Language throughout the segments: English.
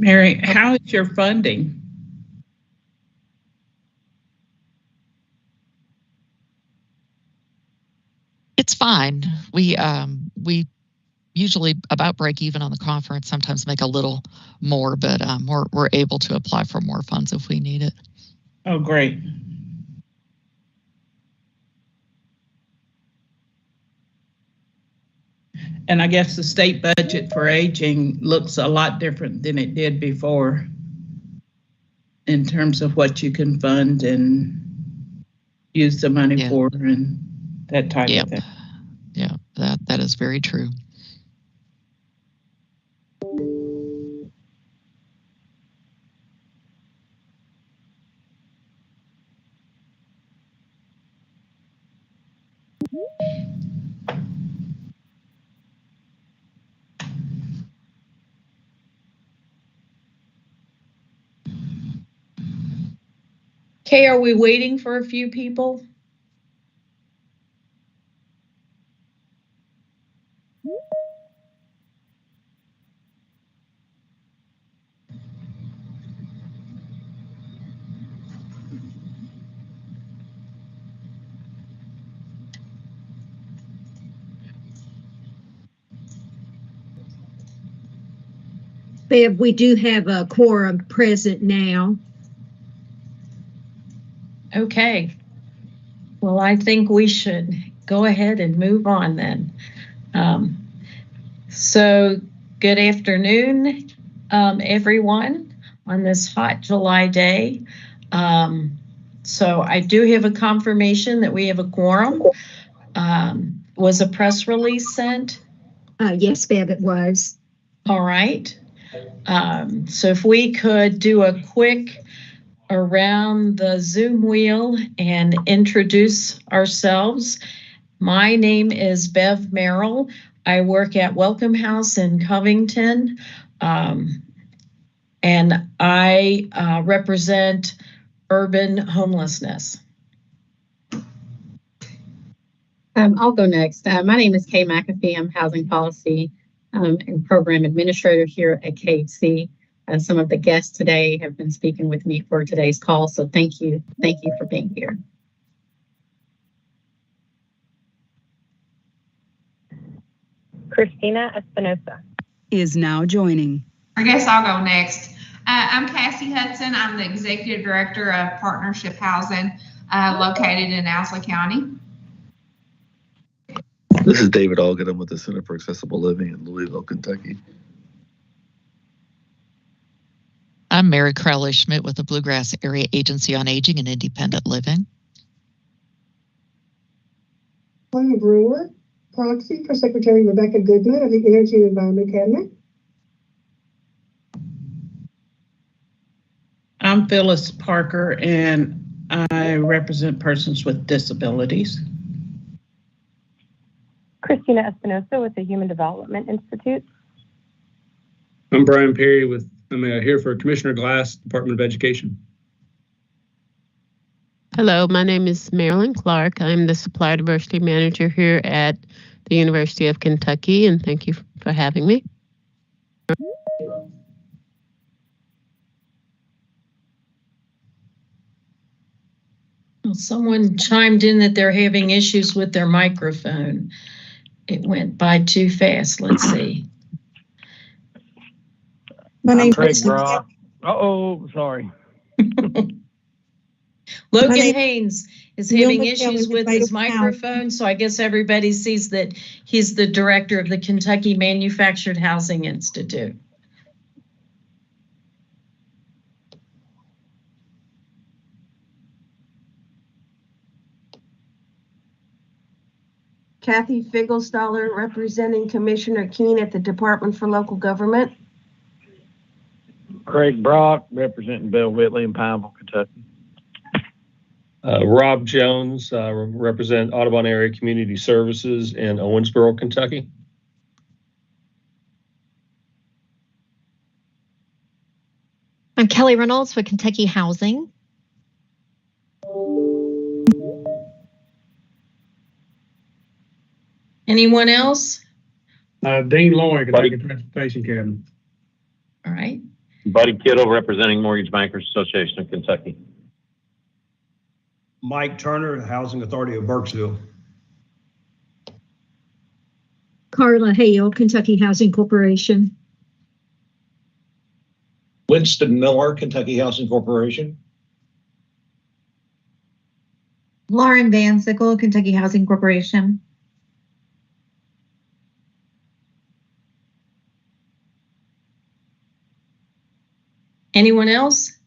Mary, how is your funding? It's fine. We usually about break even on the conference, sometimes make a little more, but we're able to apply for more funds if we need it. Oh, great. And I guess the state budget for aging looks a lot different than it did before in terms of what you can fund and use the money for and that type of thing. Yeah, that is very true. Okay, are we waiting for a few people? Bev, we do have a quorum present now. Okay. Well, I think we should go ahead and move on then. So good afternoon, everyone, on this hot July day. So I do have a confirmation that we have a quorum. Was a press release sent? Yes, Bev, it was. All right. So if we could do a quick around the Zoom wheel and introduce ourselves. My name is Bev Merrill. I work at Welcome House in Covington, and I represent urban homelessness. I'll go next. My name is Kay McAfee. I'm Housing Policy and Program Administrator here at KHC. Some of the guests today have been speaking with me for today's call, so thank you for being here. Christina Espinosa is now joining. I guess I'll go next. I'm Cassie Hudson. I'm the Executive Director of Partnership Housing located in Owsley County. This is David Allgood. I'm with the Center for Accessible Living in Louisville, Kentucky. I'm Mary Crowley-Schmidt with the Bluegrass Area Agency on Aging and Independent Living. I'm Brewer, proxy for Secretary Rebecca Goodman of the Energy and Environment Cabinet. I'm Phyllis Parker, and I represent persons with disabilities. Christina Espinosa with the Human Development Institute. I'm Brian Perry I'm here for Commissioner Glass, Department of Education. Hello, my name is Marilyn Clark. I'm the Supply Diversity Manager here at the University of Kentucky, and thank you for having me. Well, someone chimed in that they're having issues with their microphone. It went by too fast. Let's see. My name's Craig Brock. Sorry. Logan Haynes is having issues with his microphone, so I guess everybody sees that he's the director of the Kentucky Manufactured Housing Institute. Kathy Figglestaller, representing Commissioner Keene at the Department for Local Government. Craig Brock, representing Bill Whitley in Pineville, Kentucky. Rob Jones, represent Audubon Area Community Services in Owensboro, Kentucky. I'm Kelly Reynolds with Kentucky Housing. Anyone else? Dean Loy, Kentucky Transportation Cabinet. All right. Buddy Kittle, representing Mortgage Bankers Association of Kentucky. Mike Turner, Housing Authority of Burkesville. Carla Hale, Kentucky Housing Corporation. Winston Miller, Kentucky Housing Corporation. Lauren Van Sickle, Kentucky Housing Corporation. Anyone else?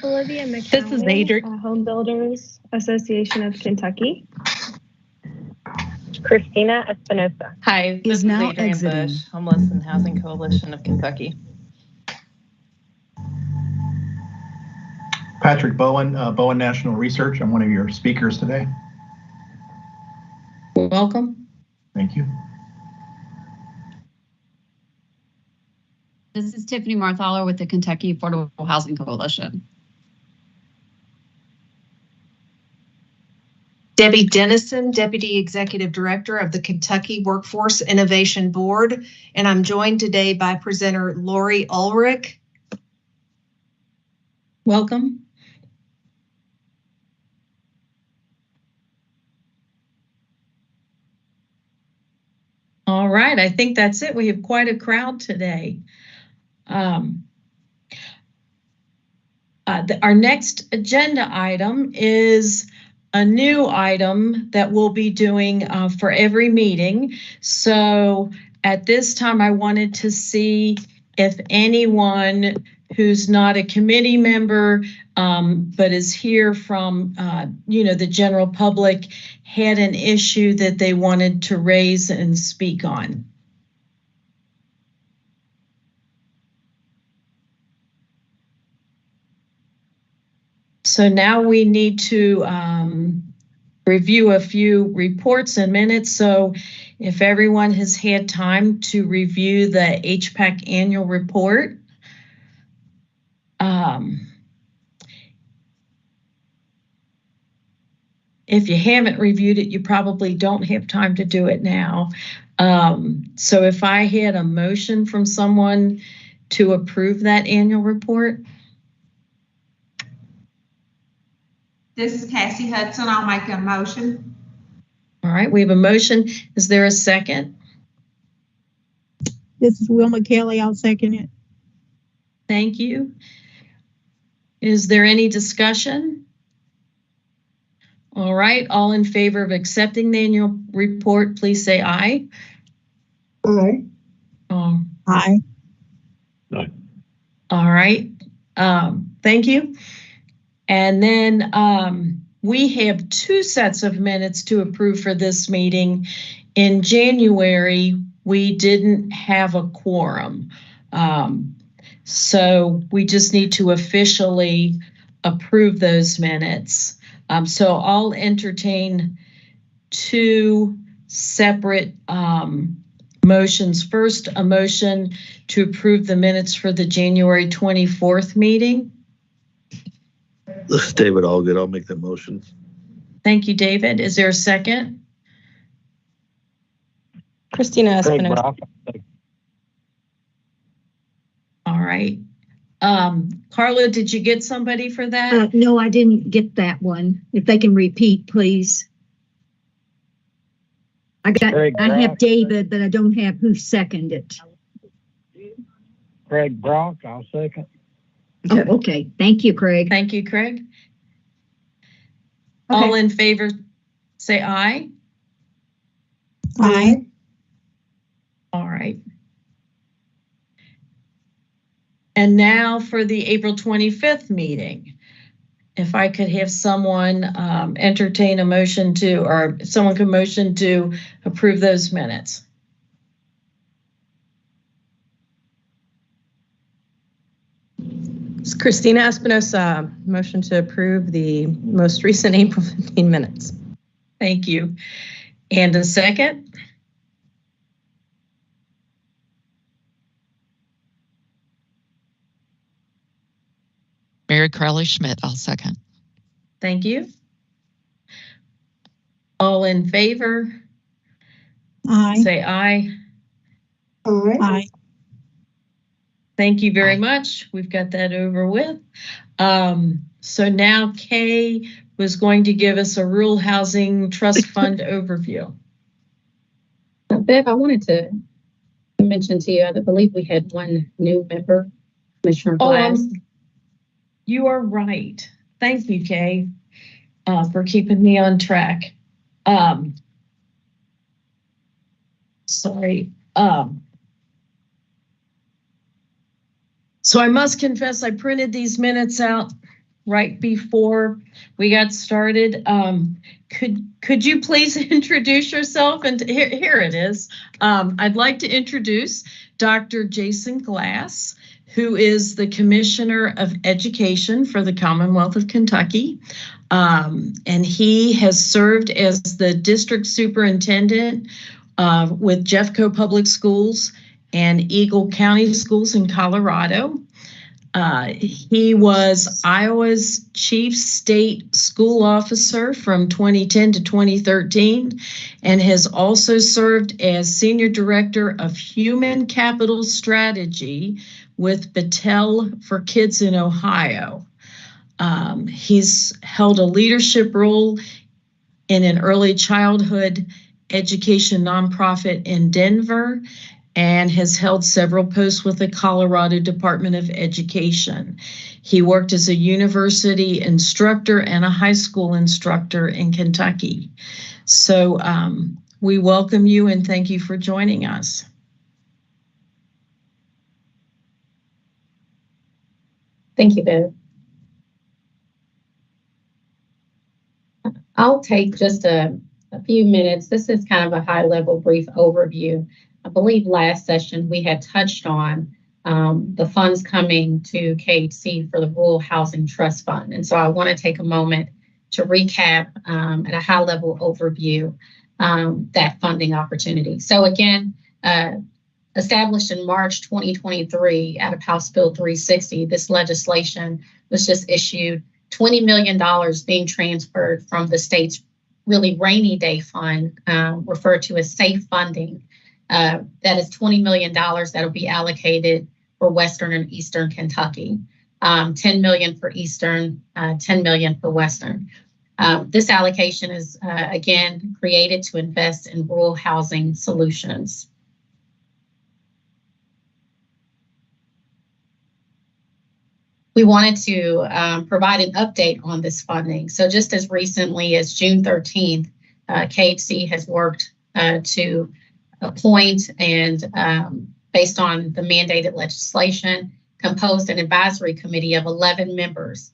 Olivia McCowan, This is Adrian. Home Builders Association of Kentucky. Christina Espinosa. Hi, this is now Adrian exiting. Bush, Homeless and Housing Coalition of Kentucky. Patrick Bowen, Bowen National Research. I'm one of your speakers today. Welcome. Thank you. This is Tiffany Marthaler with the Kentucky Affordable Housing Coalition. Debbie Dennison, Deputy Executive Director of the Kentucky Workforce Innovation Board, and I'm joined today by presenter Lori Ulrich. Welcome. All right, I think that's it. We have quite a crowd today. Our next agenda item is a new item that we'll be doing for every meeting. So at this time, I wanted to see if anyone who's not a committee member, but is here from, the general public, had an issue that they wanted to raise and speak on. So now we need to review a few reports and minutes. So if everyone has had time to review the HPAC annual report, if you haven't reviewed it, you probably don't have time to do it now. So if I had a motion from someone to approve that annual report. This is Cassie Hudson. I'll make a motion. All right, we have a motion. Is there a second? This is Wilma Kelly. I'll second it. Thank you. Is there any discussion? All right, all in favor of accepting the annual report, please say aye. Aye. Aye. Aye. All right, thank you. And then we have two sets of minutes to approve for this meeting. In January, we didn't have a quorum. So we just need to officially approve those minutes. So I'll entertain two separate motions. First, a motion to approve the minutes for the January 24th meeting. This is David Allgood. I'll make that motion. Thank you, David. Is there a second? Christina Espinosa. All right. Carla, did you get somebody for that? No, I didn't get that one. If they can repeat, please. I have David, but I don't have who seconded it. Craig Brock, I'll second. Oh, okay. Thank you, Craig. Thank you, Craig. Okay. All in favor, say aye. Aye. All right. And now for the April 25th meeting. If I could have someone entertain a motion to, or someone could motion to approve those minutes. It's Christina Espinosa, motion to approve the most recent April 15 minutes. Thank you. And a second? Mary Crowley Schmidt, I'll second. Thank you. All in favor? Aye. Say aye. Aye. Aye. Thank you very much. We've got that over with. So now Kay was going to give us a rural housing trust fund overview. Bev, I wanted to mention to you, I believe we had one new member, Commissioner Glass. You are right. Thank you, Kay, for keeping me on track. Sorry. So I must confess, I printed these minutes out right before we got started. Could you please introduce yourself? And here it is. I'd like to introduce Dr. Jason Glass, who is the Commissioner of Education for the Commonwealth of Kentucky. And he has served as the District Superintendent with Jeffco Public Schools and Eagle County Schools in Colorado. He was Iowa's Chief State School Officer from 2010 to 2013 and has also served as Senior Director of Human Capital Strategy with Battelle for Kids in Ohio. He's held a leadership role in an early childhood education nonprofit in Denver and has held several posts with the Colorado Department of Education. He worked as a university instructor and a high school instructor in Kentucky. So we welcome you and thank you for joining us. Thank you, Bev. I'll take just a few minutes. This is kind of a high-level brief overview. I believe last session we had touched on the funds coming to KHC for the Rural Housing Trust Fund. And so I want to take a moment to recap at a high-level overview that funding opportunity. So again, established in March 2023 out of House Bill 360, this legislation was just issued, $20 million being transferred from the state's really rainy day fund, referred to as SAFE funding. That is $20 million that'll be allocated for Western and Eastern Kentucky, $10 million for Eastern, $10 million for Western. This allocation is, again, created to invest in rural housing solutions. We wanted to provide an update on this funding. So just as recently as June 13th, KHC has worked to appoint and based on the mandated legislation, composed an advisory committee of 11 members.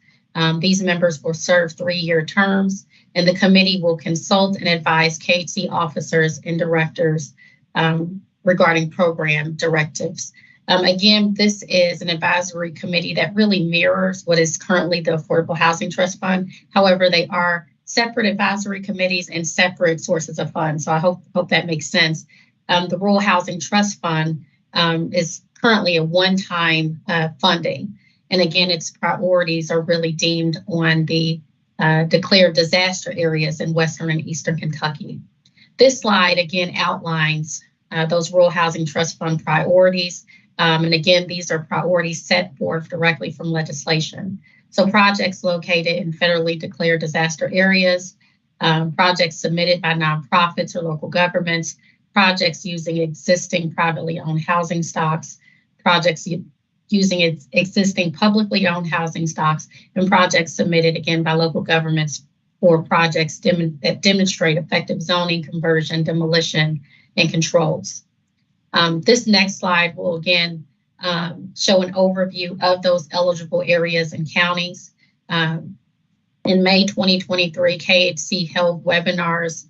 These members will serve 3-year terms, and the committee will consult and advise KHC officers and directors regarding program directives. Again, this is an advisory committee that really mirrors what is currently the Affordable Housing Trust Fund. However, they are separate advisory committees and separate sources of funds. So I hope that makes sense. The Rural Housing Trust Fund is currently a one-time funding. And again, its priorities are really deemed on the declared disaster areas in Western and Eastern Kentucky. This slide, again, outlines those Rural Housing Trust Fund priorities. And again, these are priorities set forth directly from legislation. So projects located in federally declared disaster areas, projects submitted by nonprofits or local governments, projects using existing privately owned housing stocks, projects using existing publicly owned housing stocks, and projects submitted again by local governments or projects that demonstrate effective zoning, conversion, demolition, and controls. This next slide will again show an overview of those eligible areas and counties. In May 2023, KHC held webinars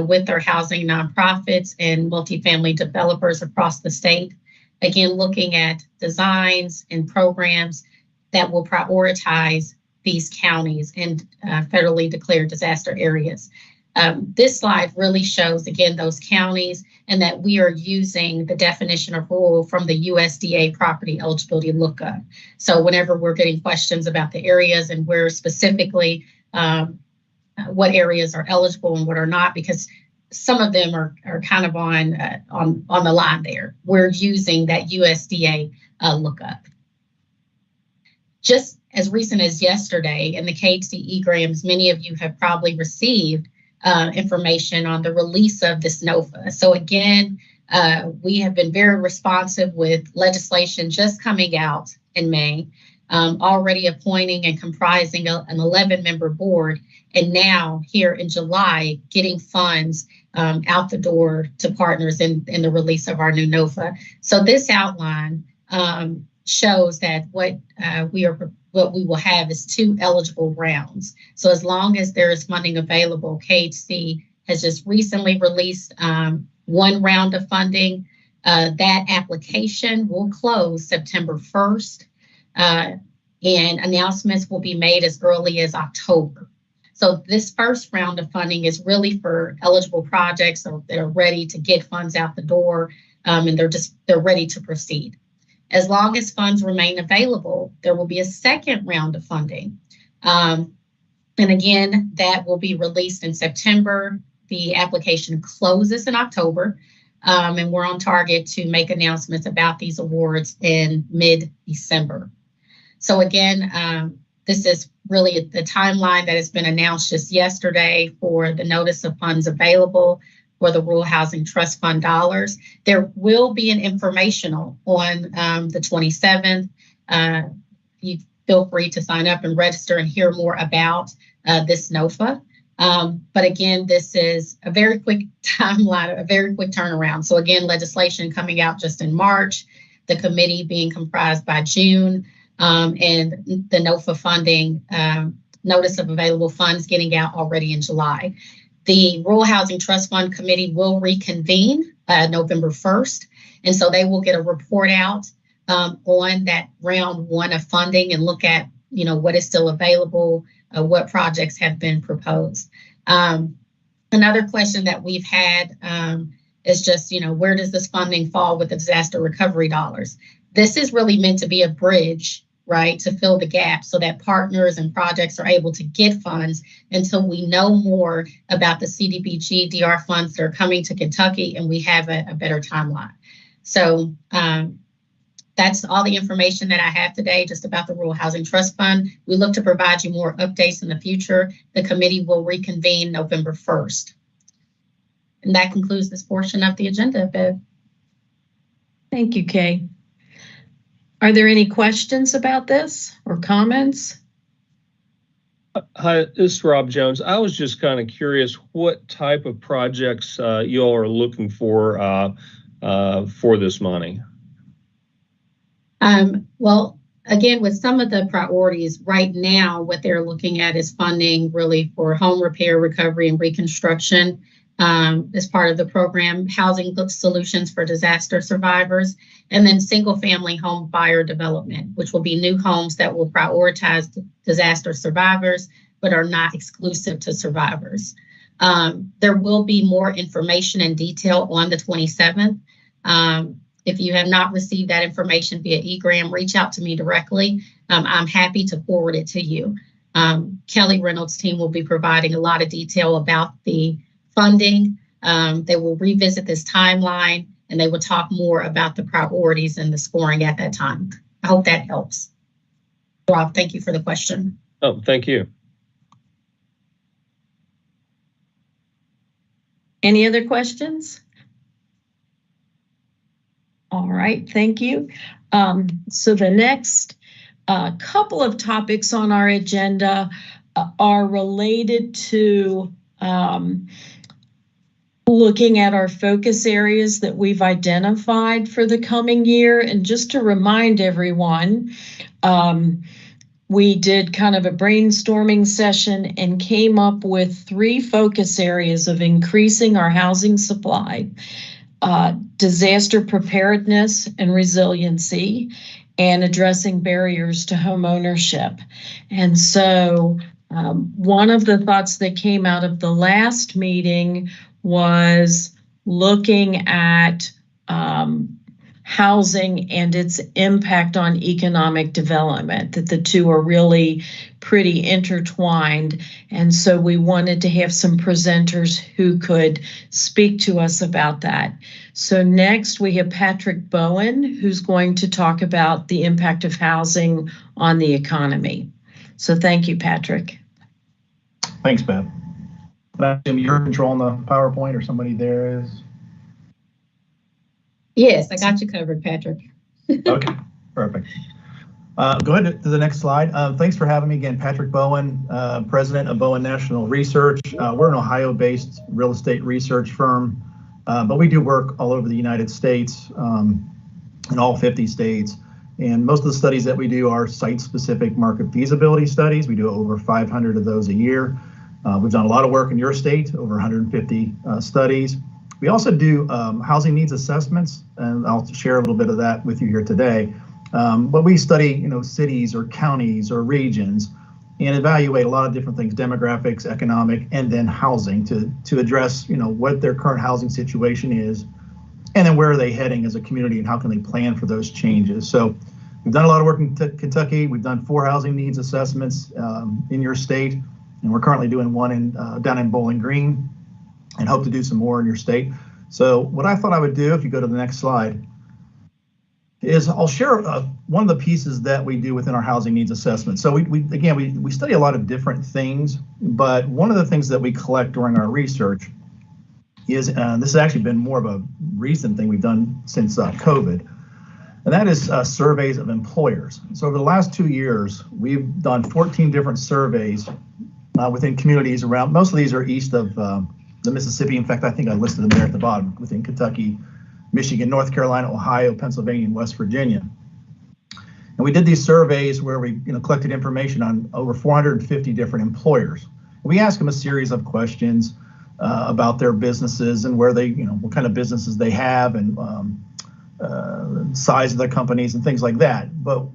with their housing nonprofits and multifamily developers across the state. Again, looking at designs and programs that will prioritize these counties and federally declared disaster areas. This slide really shows, again, those counties and that we are using the definition of rural from the USDA property eligibility lookup. So whenever we're getting questions about the areas and where specifically what areas are eligible and what are not, because some of them are kind of on the line there. We're using that USDA lookup. Just as recent as yesterday in the KHC e-grams, many of you have probably received information on the release of this NOFA. So again, we have been very responsive with legislation just coming out in May, already appointing and comprising an 11-member board, and now here in July, getting funds out the door to partners in the release of our new NOFA. So this outline shows that what we will have is 2 eligible rounds. So as long as there is funding available, KHC has just recently released 1 round of funding. That application will close September 1st, and announcements will be made as early as October. So this first round of funding is really for eligible projects that are ready to get funds out the door, and they're ready to proceed. As long as funds remain available, there will be a second round of funding. And again, that will be released in September. The application closes in October, and we're on target to make announcements about these awards in mid-December. So again, this is really the timeline that has been announced just yesterday for the notice of funds available for the Rural Housing Trust Fund dollars. There will be an informational on the 27th. You feel free to sign up and register and hear more about this NOFA. But again, this is a very quick timeline, a very quick turnaround. So again, legislation coming out just in March, the committee being comprised by June, and the NOFA funding, notice of available funds getting out already in July. The Rural Housing Trust Fund Committee will reconvene November 1st. And so they will get a report out on that round 1 of funding and look at, what is still available, what projects have been proposed. Another question that we've had is just, where does this funding fall with the disaster recovery dollars? This is really meant to be a bridge, right, to fill the gap so that partners and projects are able to get funds until we know more about the CDBG DR funds that are coming to Kentucky and we have a better timeline. So that's all the information that I have today just about the Rural Housing Trust Fund. We look to provide you more updates in the future. The committee will reconvene November 1st. And that concludes this portion of the agenda, Bev. Thank you, Kay. Are there any questions about this or comments? Hi, this is Rob Jones. I was just kind of curious what type of projects you all are looking for this money. Well, again, with some of the priorities right now, what they're looking at is funding really for home repair, recovery, and reconstruction as part of the program, housing solutions for disaster survivors, and then single family home buyer development, which will be new homes that will prioritize disaster survivors, but are not exclusive to survivors. There will be more information and detail on the 27th. If you have not received that information via eGram, reach out to me directly. I'm happy to forward it to you. Kelly Reynolds' team will be providing a lot of detail about the funding. They will revisit this timeline and they will talk more about the priorities and the scoring at that time. I hope that helps. Rob, thank you for the question. Oh, thank you. Any other questions? All right, thank you. So the next couple of topics on our agenda are related to looking at our focus areas that we've identified for the coming year. And just to remind everyone, we did kind of a brainstorming session and came up with 3 focus areas of increasing our housing supply, disaster preparedness and resiliency, and addressing barriers to home ownership. And so one of the thoughts that came out of the last meeting was looking at housing and its impact on economic development, that the two are really pretty intertwined. And so we wanted to have some presenters who could speak to us about that. So next we have Patrick Bowen, who's going to talk about the impact of housing on the economy. So thank you, Patrick. Thanks, Beth. I assume you're controlling the PowerPoint, or somebody there is? Yes, I got you covered, Patrick. Okay, perfect. Go ahead to the next slide. Thanks for having me again, Patrick Bowen, president of Bowen National Research. We're an Ohio-based real estate research firm, but we do work all over the United States, in all 50 states. And most of the studies that we do are site-specific market feasibility studies. We do over 500 of those a year. We've done a lot of work in your state, over 150 studies. We also do housing needs assessments, and I'll share a little bit of that with you here today. But we study, cities or counties or regions and evaluate a lot of different things, demographics, economic, and then housing to address, what their current housing situation is, and then where are they heading as a community and how can they plan for those changes. So we've done a lot of work in Kentucky. We've done 4 housing needs assessments in your state, and we're currently doing one down in Bowling Green, and hope to do some more in your state. So what I thought I would do, if you go to the next slide, is I'll share one of the pieces that we do within our housing needs assessment. So we study a lot of different things, but one of the things that we collect during our research is, this has actually been more of a recent thing we've done since COVID, and that is surveys of employers. So over the last 2 years, we've done 14 different surveys within communities around. Most of these are east of the Mississippi. In fact, I think I listed them there at the bottom, within Kentucky, Michigan, North Carolina, Ohio, Pennsylvania, and West Virginia. And we did these surveys where we collected information on over 450 different employers. We asked them a series of questions about their businesses and where they, what kind of businesses they have, and size of their companies and things like that. But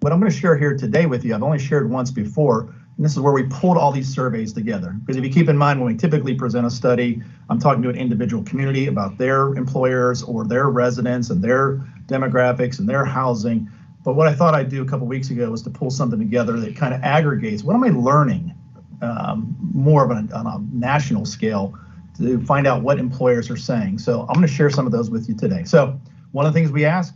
what I'm going to share here today with you, I've only shared once before, and this is where we pulled all these surveys together. Because if you keep in mind, when we typically present a study, I'm talking to an individual community about their employers or their residents and their demographics and their housing. But what I thought I'd do a couple weeks ago was to pull something together that kind of aggregates, what am I learning more on a national scale to find out what employers are saying. So I'm going to share some of those with you today. So one of the things we ask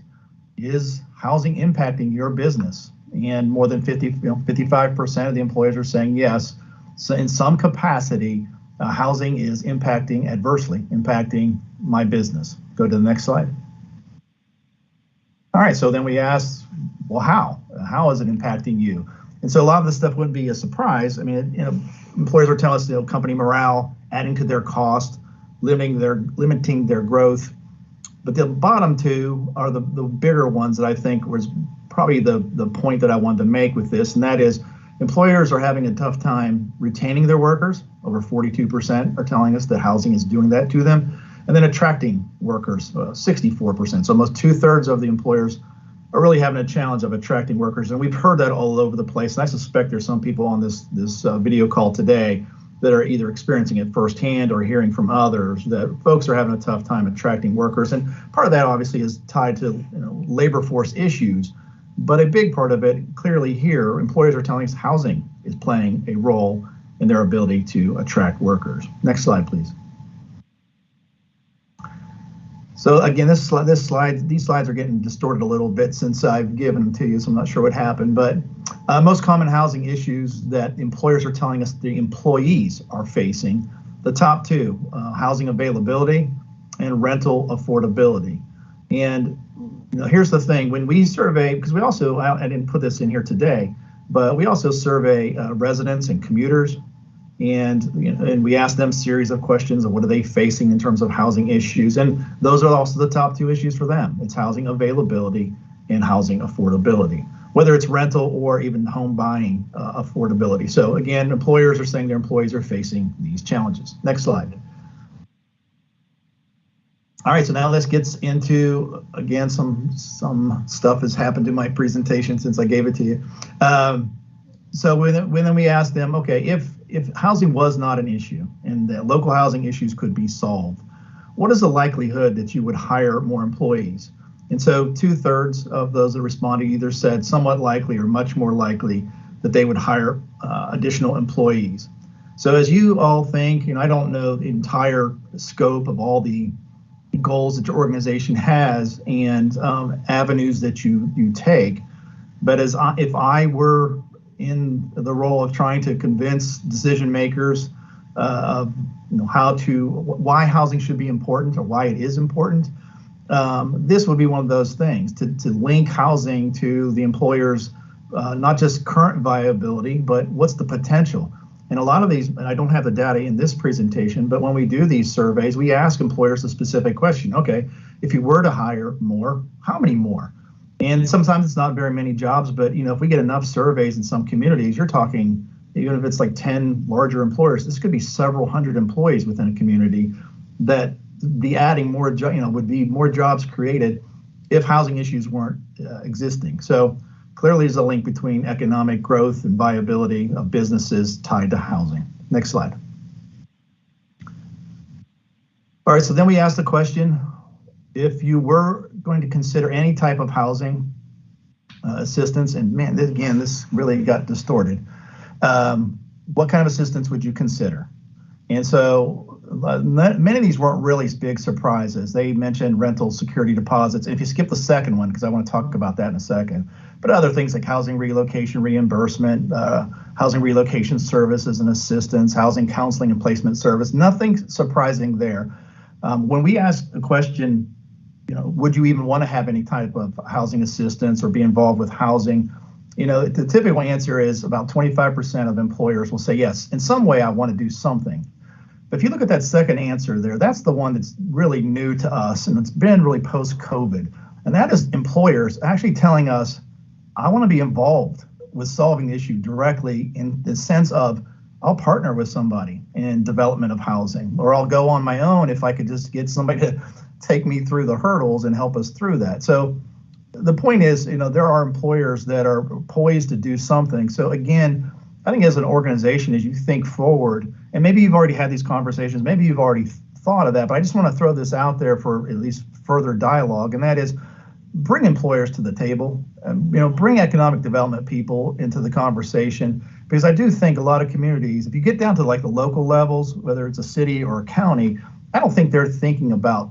is housing impacting your business? And more than 55% of the employers are saying yes. So in some capacity, housing is adversely impacting my business. Go to the next slide. All right, so then we ask, well, how? How is it impacting you? And so a lot of this stuff wouldn't be a surprise. I mean, employers are telling us, company morale, adding to their cost, limiting their growth. But the bottom two are the bigger ones that I think was probably the point that I wanted to make with this, and that is employers are having a tough time retaining their workers. Over 42% are telling us that housing is doing that to them. And then attracting workers, 64%. So almost 2/3 of the employers are really having a challenge of attracting workers. And we've heard that all over the place. And I suspect there's some people on this video call today that are either experiencing it firsthand or hearing from others that folks are having a tough time attracting workers. And part of that obviously is tied to labor force issues. But a big part of it, clearly here, employers are telling us housing is playing a role in their ability to attract workers. Next slide, please. So again, these slides are getting distorted a little bit since I've given them to you, so I'm not sure what happened. But most common housing issues that employers are telling us the employees are facing, the top two, housing availability and rental affordability. And here's the thing, when we survey, because we also, I didn't put this in here today, but we also survey residents and commuters, and we ask them a series of questions of what are they facing in terms of housing issues, and those are also the top two issues for them. It's housing availability and housing affordability, whether it's rental or even home buying affordability. So again, employers are saying their employees are facing these challenges. Next slide. All right, so now let's get into, again, some stuff has happened to my presentation since I gave it to you. So when we asked them, okay, if housing was not an issue and that local housing issues could be solved, what is the likelihood that you would hire more employees? And so 2/3 of those that responded either said somewhat likely or much more likely that they would hire additional employees. So as you all think, I don't know the entire scope of all the goals that your organization has and avenues that you take. But if I were in the role of trying to convince decision makers of why housing should be important or why it is important, this would be one of those things to link housing to the employer's not just current viability, but what's the potential. And a lot of these, and I don't have the data in this presentation, but when we do these surveys, we ask employers a specific question. Okay, if you were to hire more, how many more? And sometimes it's not very many jobs, but if we get enough surveys in some communities, you're talking, even if it's like 10 larger employers, this could be several hundred employees within a community that be adding more, would be more jobs created if housing issues weren't existing. So clearly there's a link between economic growth and viability of businesses tied to housing. Next slide. All right, so then we asked the question, if you were going to consider any type of housing assistance, and man, this really got distorted. What kind of assistance would you consider? And so many of these weren't really big surprises. They mentioned rental security deposits. If you skip the second one, because I want to talk about that in a second, but other things like housing relocation reimbursement, housing relocation services and assistance, housing counseling and placement service, nothing surprising there. When we asked the question, would you even want to have any type of housing assistance or be involved with housing? The typical answer is about 25% of employers will say, yes, in some way I want to do something. But if you look at that second answer there, that's the one that's really new to us, and it's been really post-COVID. And that is employers actually telling us, I want to be involved with solving the issue directly in the sense of, I'll partner with somebody in development of housing, or I'll go on my own if I could just get somebody to take me through the hurdles and help us through that. So the point is, there are employers that are poised to do something. So again, I think as an organization, as you think forward, and maybe you've already had these conversations, maybe you've already thought of that, but I just want to throw this out there for at least further dialogue, and that is bring employers to the table, bring economic development people into the conversation, because I do think a lot of communities, if you get down to like the local levels, whether it's a city or a county, I don't think they're thinking about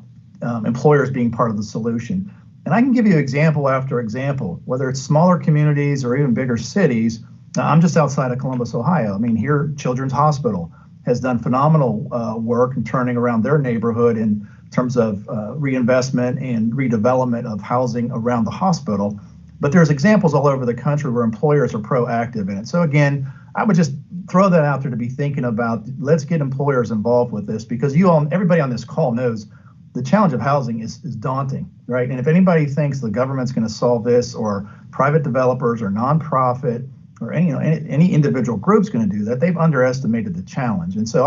employers being part of the solution. And I can give you example after example, whether it's smaller communities or even bigger cities. I'm just outside of Columbus, Ohio. I mean, here, Children's Hospital has done phenomenal work in turning around their neighborhood in terms of reinvestment and redevelopment of housing around the hospital. But there's examples all over the country where employers are proactive in it. So again, I would just throw that out there to be thinking about, let's get employers involved with this, because everybody on this call knows the challenge of housing is daunting, right? And if anybody thinks the government's going to solve this, or private developers or nonprofit or any individual group's going to do that, they've underestimated the challenge. And so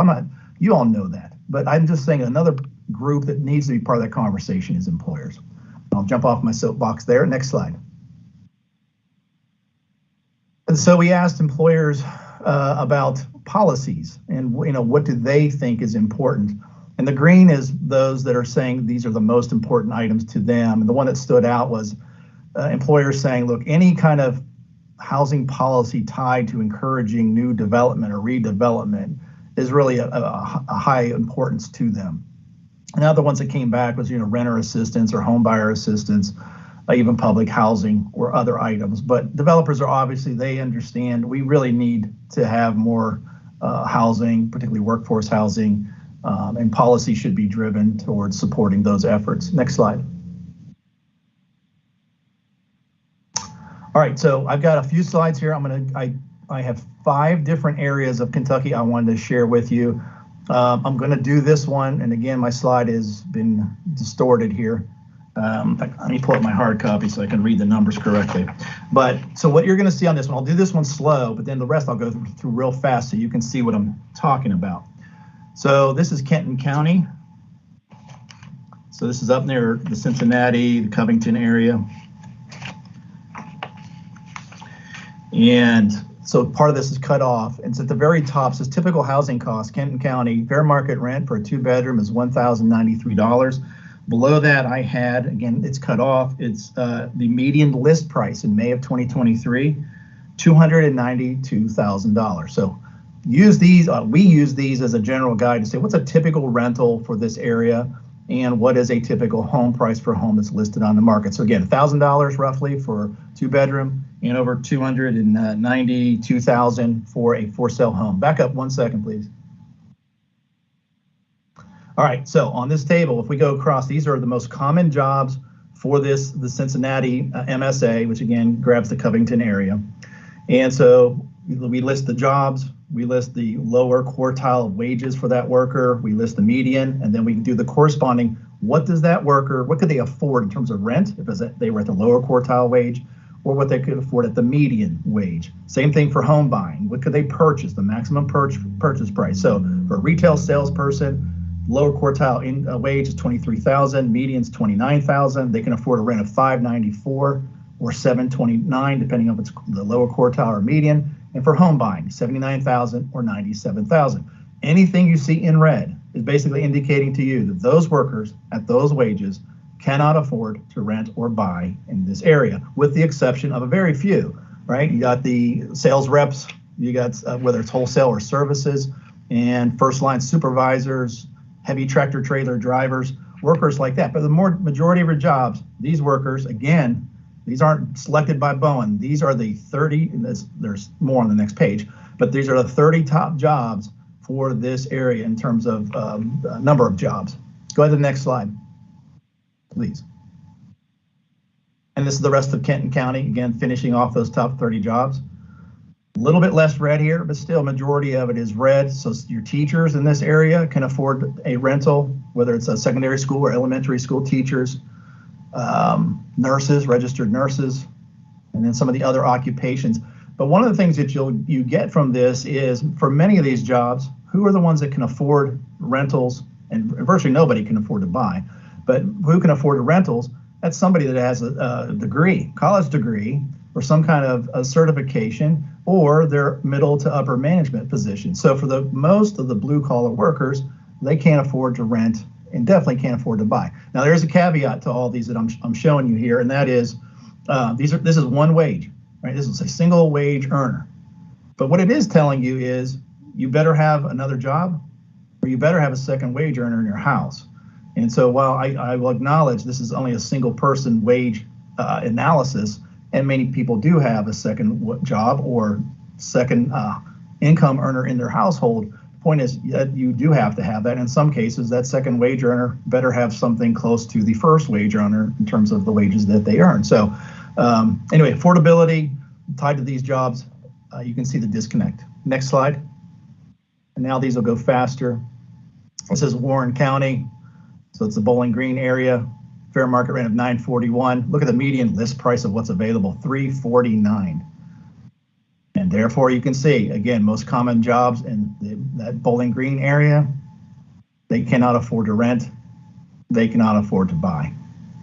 you all know that, but I'm just saying another group that needs to be part of that conversation is employers. I'll jump off my soapbox there. Next slide. And so we asked employers about policies and what do they think is important. And the green is those that are saying these are the most important items to them. And the one that stood out was employers saying, look, any kind of housing policy tied to encouraging new development or redevelopment is really a high importance to them. And the other ones that came back was, renter assistance or home buyer assistance, even public housing or other items. But developers are obviously, they understand we really need to have more housing, particularly workforce housing, and policy should be driven towards supporting those efforts. Next slide. All right, so I've got a few slides here. I have 5 different areas of Kentucky I wanted to share with you. I'm going to do this one, and again, my slide has been distorted here. In fact, let me pull up my hard copy so I can read the numbers correctly. But so what you're going to see on this one, I'll do this one slow, but then the rest I'll go through real fast so you can see what I'm talking about. So this is Kenton County. So this is up near the Cincinnati, the Covington area. And so part of this is cut off. And it's at the very top, says typical housing costs, Kenton County, fair market rent for a 2-bedroom is $1,093. Below that I had, again, it's cut off. It's the median list price in May of 2023, $292,000. So use these, we use these as a general guide to say what's a typical rental for this area. and what is a typical home price for a home that's listed on the market. So again, $1,000 roughly for 2-bedroom and over $292,000 for a for sale home. Back up 1 second, please. All right, so on this table, if we go across, these are the most common jobs for the Cincinnati MSA, which again grabs the Covington area. And so we list the jobs, we list the lower quartile of wages for that worker, we list the median, and then we do the corresponding, what does that worker, what could they afford in terms of rent, if they were at the lower quartile wage, or what they could afford at the median wage. Same thing for home buying. What could they purchase, the maximum purchase price? So for a retail salesperson, lower quartile wage is $23,000, median's $29,000. They can afford a rent of $594 or $729, depending on if it's the lower quartile or median. And for home buying, $79,000 or $97,000. Anything you see in red is basically indicating to you that those workers at those wages cannot afford to rent or buy in this area, with the exception of a very few, right? You got the sales reps, you got whether it's wholesale or services, and first line supervisors, heavy tractor trailer drivers, workers like that. But the majority of your jobs, these workers, again, these aren't selected by Bowen. These are the 30, and there's more on the next page, but these are the 30 top jobs for this area in terms of number of jobs. Go ahead to the next slide, please. And this is the rest of Kenton County, again, finishing off those top 30 jobs. A little bit less red here, but still majority of it is red. So your teachers in this area can afford a rental, whether it's a secondary school or elementary school teachers, nurses, registered nurses, and then some of the other occupations. But one of the things that you get from this is, for many of these jobs, who are the ones that can afford rentals? And virtually nobody can afford to buy, but who can afford the rentals? That's somebody that has a degree, college degree, or some kind of a certification, or their middle to upper management position. So for the most of the blue collar workers, they can't afford to rent and definitely can't afford to buy. Now there is a caveat to all these that I'm showing you here, and that is this is one wage, right? This is a single wage earner. But what it is telling you is you better have another job, or you better have a second wage earner in your house. And so while I will acknowledge this is only a single person wage analysis, and many people do have a second job or second income earner in their household, the point is you do have to have that. In some cases, that second wage earner better have something close to the first wage earner in terms of the wages that they earn. So anyway, affordability tied to these jobs, you can see the disconnect. Next slide. And now these will go faster. This is Warren County. So it's the Bowling Green area. Fair market rent of $941. Look at the median list price of what's available, $349. And therefore you can see, again, most common jobs in that Bowling Green area, they cannot afford to rent. They cannot afford to buy.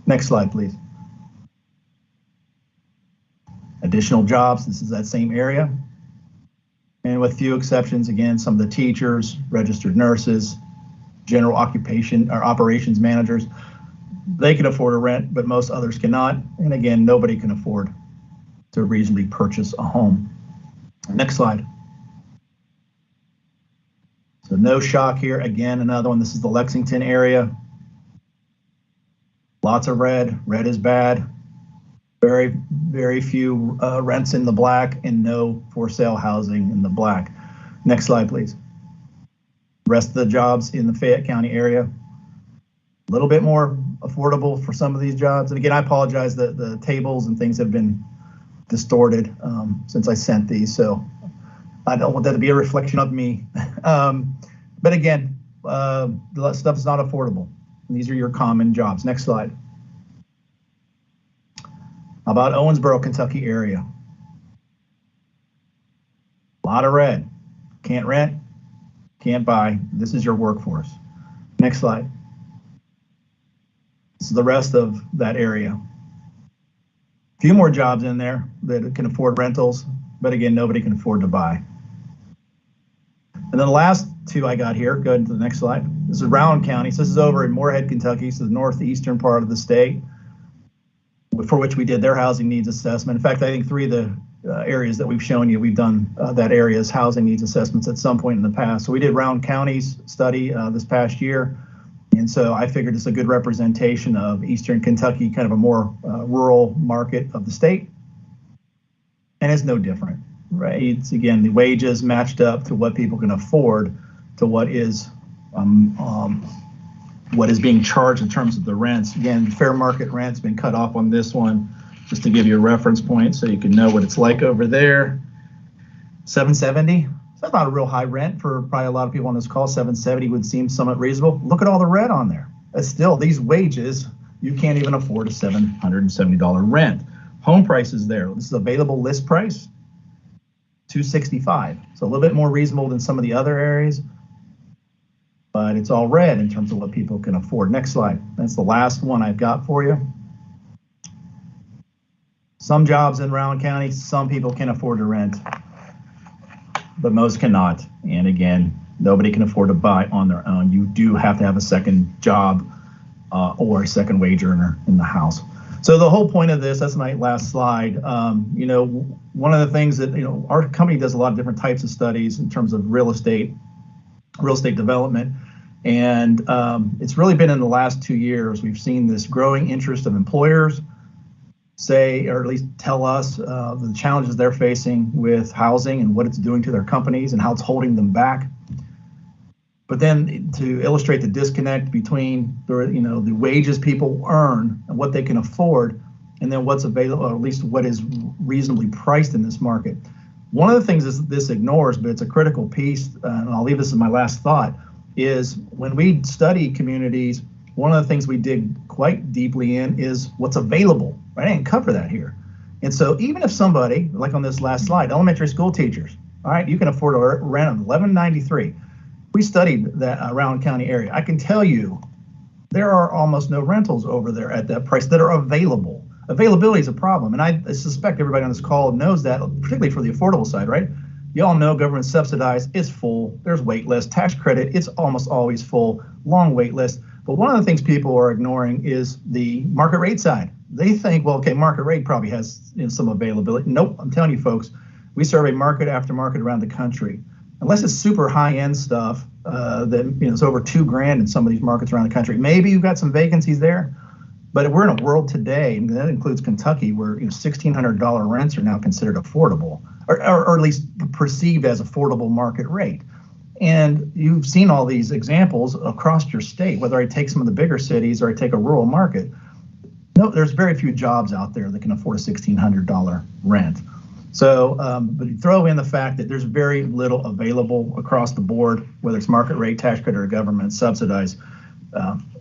Next slide, please. Additional jobs, this is that same area. And with few exceptions, again, some of the teachers, registered nurses, general occupation or operations managers, they can afford a rent, but most others cannot. And again, nobody can afford to reasonably purchase a home. Next slide. So no shock here. Again, another one. This is the Lexington area. Lots of red. Red is bad. Very, very few rents in the black and no for sale housing in the black. Next slide, please. Rest of the jobs in the Fayette County area. A little bit more affordable for some of these jobs. And again, I apologize that the tables and things have been distorted since I sent these. So I don't want that to be a reflection of me. But again, the stuff is not affordable. And these are your common jobs. Next slide. How about Owensboro, Kentucky area? A lot of red. Can't rent, can't buy. This is your workforce. Next slide. This is the rest of that area. A few more jobs in there that can afford rentals, but again, nobody can afford to buy. And then the last two I got here, go ahead to the next slide. This is Rowan County. So this is over in Moorhead, Kentucky, so the northeastern part of the state, for which we did their housing needs assessment. In fact, I think 3 of the areas that we've shown you, we've done that area's housing needs assessments at some point in the past. So we did Rowan County's study this past year, And so I figured it's a good representation of Eastern Kentucky, kind of a more rural market of the state. And it's no different, right? It's, again, the wages matched up to what people can afford to what is being charged in terms of the rents. Again, fair market rent's been cut off on this one, just to give you a reference point so you can know what it's like over there. $770. That's not a real high rent for probably a lot of people on this call. $770 would seem somewhat reasonable. Look at all the red on there. That's still, these wages, you can't even afford a $770 rent. Home prices there. This is available list price, $265. So a little bit more reasonable than some of the other areas, but it's all red in terms of what people can afford. Next slide. That's the last one I've got for you. Some jobs in Rowan County, some people can afford to rent, but most cannot. And again, nobody can afford to buy on their own. You do have to have a second job or a second wage earner in the house. So the whole point of this, that's my last slide. One of the things that, our company does a lot of different types of studies in terms of real estate development. And it's really been in the last 2 years, we've seen this growing interest of employers say, or at least tell us the challenges they're facing with housing and what it's doing to their companies and how it's holding them back. But then to illustrate the disconnect between the wages people earn and what they can afford, and then what's available, or at least what is reasonably priced in this market. One of the things this ignores, but it's a critical piece, and I'll leave this as my last thought, is when we study communities, one of the things we dig quite deeply in is what's available. Right? I didn't cover that here. And so even if somebody, like on this last slide, elementary school teachers, all right, you can afford a rent of $11.93. We studied that Rowan County area. I can tell you there are almost no rentals over there at that price that are available. Availability is a problem, and I suspect everybody on this call knows that, particularly for the affordable side, right? You all know government subsidized, it's full, there's wait list, tax credit, it's almost always full, long wait list. But one of the things people are ignoring is the market rate side. They think, well, okay, market rate probably has some availability. Nope, I'm telling you folks, we survey market after market around the country. Unless it's super high-end stuff that it's over $2,000 in some of these markets around the country. Maybe you've got some vacancies there, but we're in a world today, and that includes Kentucky, where $1,600 rents are now considered affordable, or at least perceived as affordable market rate. And you've seen all these examples across your state, whether I take some of the bigger cities or I take a rural market. No, there's very few jobs out there that can afford a $1,600 rent. So, but you throw in the fact that there's very little available across the board, whether it's market rate, tax credit, or government subsidized.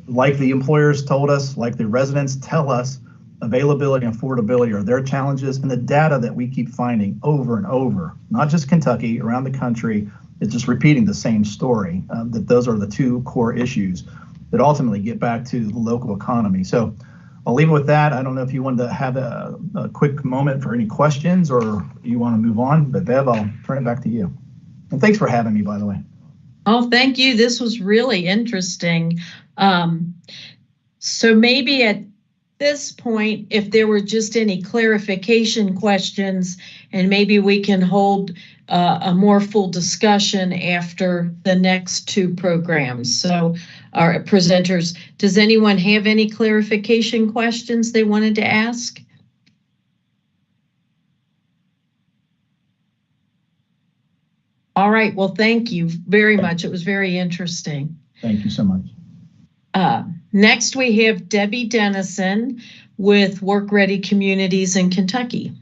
Like the employers told us, like the residents tell us, availability and affordability are their challenges, and the data that we keep finding over and over, not just Kentucky, around the country, is just repeating the same story, that those are the two core issues that ultimately get back to the local economy. So I'll leave it with that. I don't know if you wanted to have a quick moment for any questions or you want to move on, but Bev, I'll turn it back to you. And thanks for having me, by the way. Oh, thank you. This was really interesting. So maybe at this point, if there were just any clarification questions, and maybe we can hold a more full discussion after the next two programs. So our presenters, does anyone have any clarification questions they wanted to ask? All right, well, thank you very much. It was very interesting. Thank you so much. Next, we have Debbie Dennison with Work Ready Communities in Kentucky.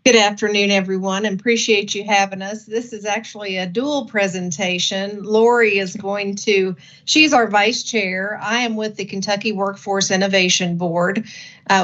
Good afternoon, everyone, and appreciate you having us. This is actually a dual presentation. Lori is she's our vice chair. I am with the Kentucky Workforce Innovation Board.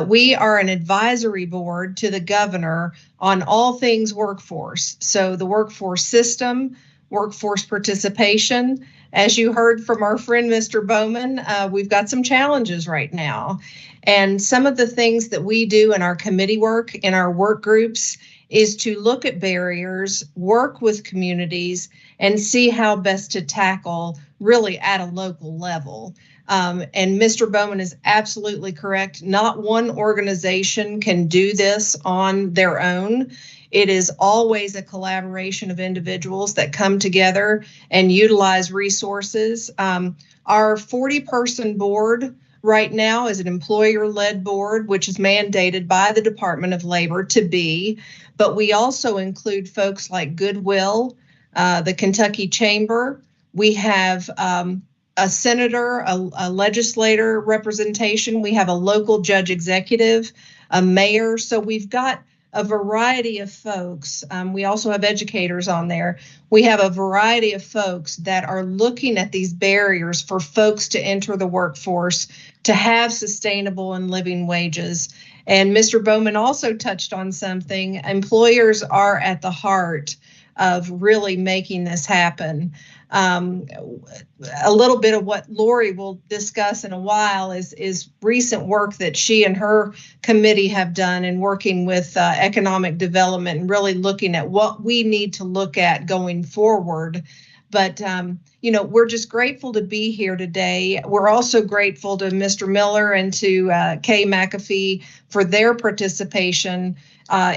We are an advisory board to the governor on all things workforce. So the workforce system, workforce participation. As you heard from our friend, Mr. Bowman, we've got some challenges right now. And some of the things that we do in our committee work, in our work groups, is to look at barriers, work with communities, and see how best to tackle really at a local level. And Mr. Bowman is absolutely correct. Not one organization can do this on their own. It is always a collaboration of individuals that come together and utilize resources. Our 40-person board right now is an employer-led board, which is mandated by the Department of Labor to be, but we also include folks like Goodwill, the Kentucky Chamber. We have a senator, a legislator representation. We have a local judge executive, a mayor. So we've got a variety of folks. We also have educators on there. We have a variety of folks that are looking at these barriers for folks to enter the workforce, to have sustainable and living wages. And Mr. Bowman also touched on something. Employers are at the heart of really making this happen. A little bit of what Lori will discuss in a while is recent work that she and her committee have done in working with economic development and really looking at what we need to look at going forward. But, we're just grateful to be here today. We're also grateful to Mr. Miller and to Kay McAfee for their participation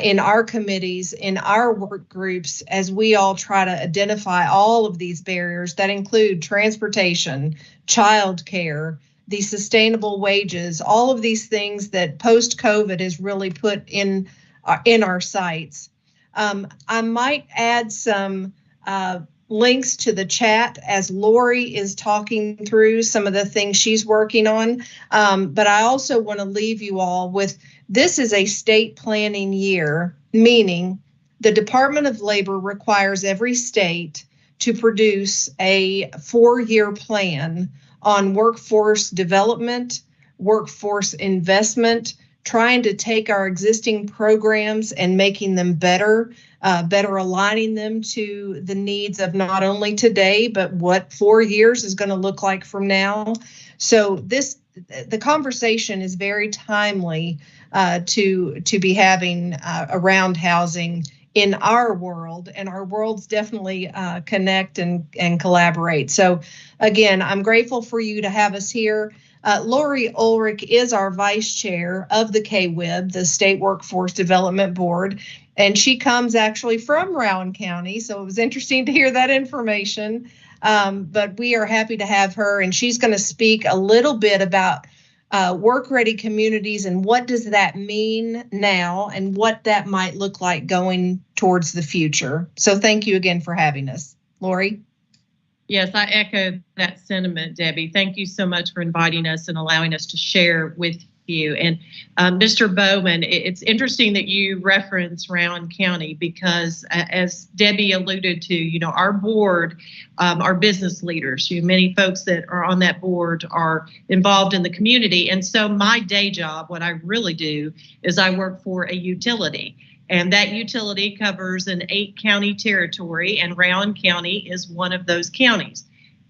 in our committees, in our work groups, as we all try to identify all of these barriers that include transportation, childcare, the sustainable wages, all of these things that post-COVID has really put in our sights. I might add some links to the chat as Lori is talking through some of the things she's working on. But I also want to leave you all with, this is a state planning year, meaning the Department of Labor requires every state to produce a 4-year plan on workforce development, workforce investment, trying to take our existing programs and making them better, better aligning them to the needs of not only today, but what 4 years is going to look like from now. So the conversation is very timely to be having around housing in our world, and our worlds definitely connect and collaborate. So again, I'm grateful for you to have us here. Lori Ulrich is our vice chair of the KWIB, the State Workforce Development Board, and she comes actually from Rowan County. So it was interesting to hear that information, but we are happy to have her, and she's going to speak a little bit about work-ready communities and what does that mean now and what that might look like going towards the future. So thank you again for having us. Lori? Yes, I echo that sentiment, Debbie. Thank you so much for inviting us and allowing us to share with you. And Mr. Bowman, it's interesting that you reference Rowan County because as Debbie alluded to, our board, our business leaders, many folks that are on that board are involved in the community. And so my day job, what I really do is I work for a utility. And that utility covers an 8-county territory, and Rowan County is one of those counties.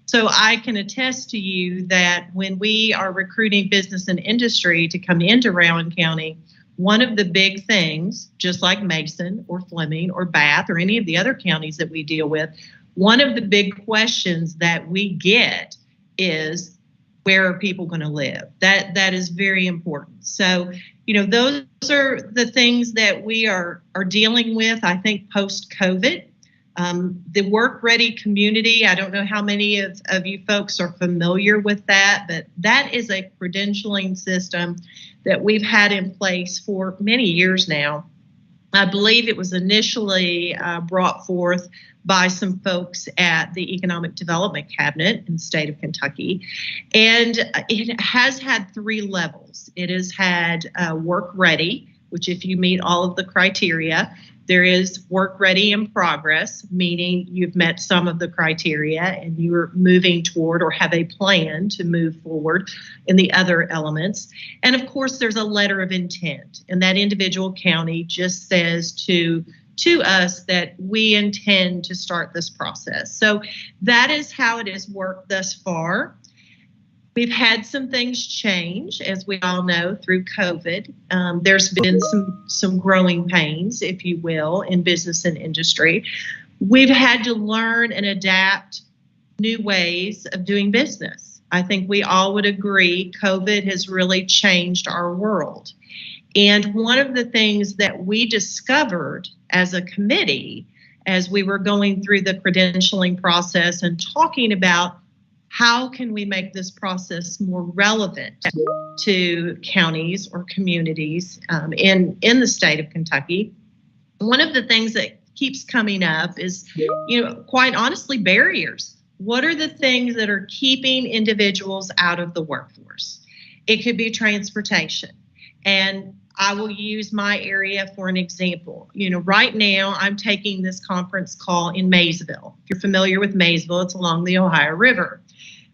So I can attest to you that when we are recruiting business and industry to come into Rowan County, one of the big things, just like Mason or Fleming or Bath or any of the other counties that we deal with, one of the big questions that we get is, where are people going to live? That is very important. So, those are the things that we are dealing with, I think, post-COVID. The work-ready community, I don't know how many of you folks are familiar with that, but that is a credentialing system that we've had in place for many years now. I believe it was initially brought forth by some folks at the Economic Development Cabinet in the state of Kentucky. And it has had 3 levels. It has had work ready, which if you meet all of the criteria, there is work ready in progress, meaning you've met some of the criteria and you're moving toward or have a plan to move forward in the other elements. And of course, there's a letter of intent, and that individual county just says to us that we intend to start this process. So that is how it has worked thus far. We've had some things change, as we all know, through COVID. There's been some growing pains, if you will, in business and industry. We've had to learn and adapt new ways of doing business. I think we all would agree COVID has really changed our world. And one of the things that we discovered as a committee, as we were going through the credentialing process and talking about how can we make this process more relevant to counties or communities in the state of Kentucky, one of the things that keeps coming up is, quite honestly, barriers. What are the things that are keeping individuals out of the workforce? It could be transportation. And I will use my area for an example. Right now I'm taking this conference call in Maysville. If you're familiar with Maysville, it's along the Ohio River.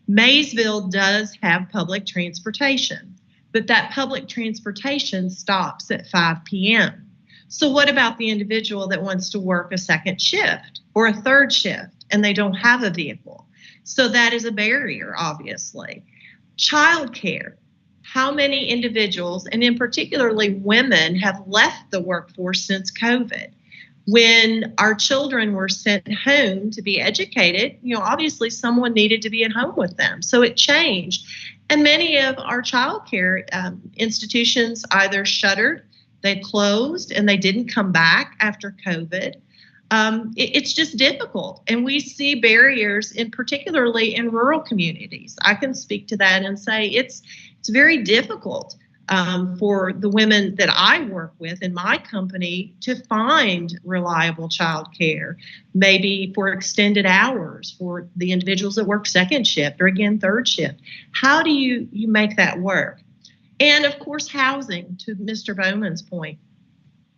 Maysville does have public transportation, but that public transportation stops at 5 p.m. So what about the individual that wants to work a second shift or a third shift and they don't have a vehicle? So that is a barrier, obviously. Childcare. How many individuals, and in particularly women, have left the workforce since COVID? When our children were sent home to be educated, obviously someone needed to be at home with them. So it changed. And many of our child care institutions either shuttered, they closed, and they didn't come back after COVID. It's just difficult. And we see barriers, particularly in rural communities. I can speak to that and say it's very difficult for the women that I work with in my company to find reliable child care, maybe for extended hours for the individuals that work second shift or again third shift. How do you make that work? And of course, housing, to Mr. Bowman's point.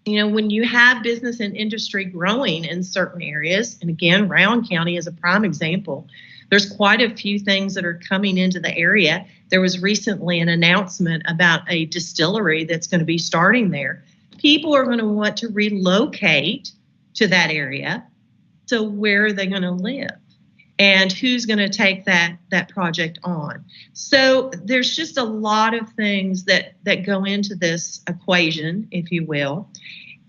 When you have business and industry growing in certain areas, and again, Rowan County is a prime example, there's quite a few things that are coming into the area. There was recently an announcement about a distillery that's going to be starting there. People are going to want to relocate to that area. So where are they going to live? And who's going to take that project on? So there's just a lot of things that go into this equation, if you will.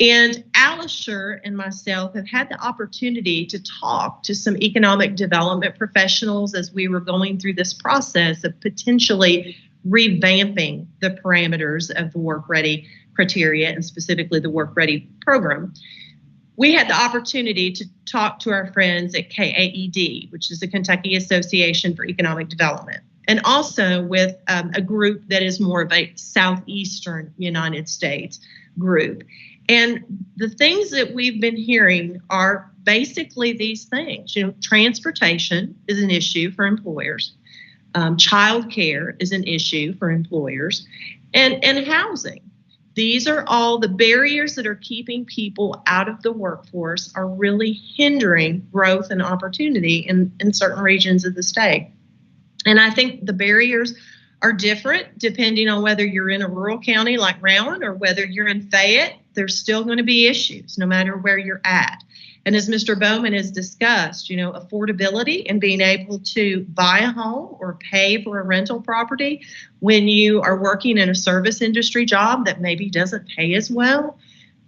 And Alisher and myself have had the opportunity to talk to some economic development professionals as we were going through this process of potentially revamping the parameters of the Work Ready criteria and specifically the Work Ready program. We had the opportunity to talk to our friends at KAED, which is the Kentucky Association for Economic Development, and also with a group that is more of a southeastern United States group. And the things that we've been hearing are basically these things. Transportation is an issue for employers. Child care is an issue for employers, and housing. These are all the barriers that are keeping people out of the workforce, are really hindering growth and opportunity in certain regions of the state. And I think the barriers are different depending on whether you're in a rural county like Rowan or whether you're in Fayette. There's still going to be issues no matter where you're at. And as Mr. Bowman has discussed, affordability and being able to buy a home or pay for a rental property when you are working in a service industry job that maybe doesn't pay as well,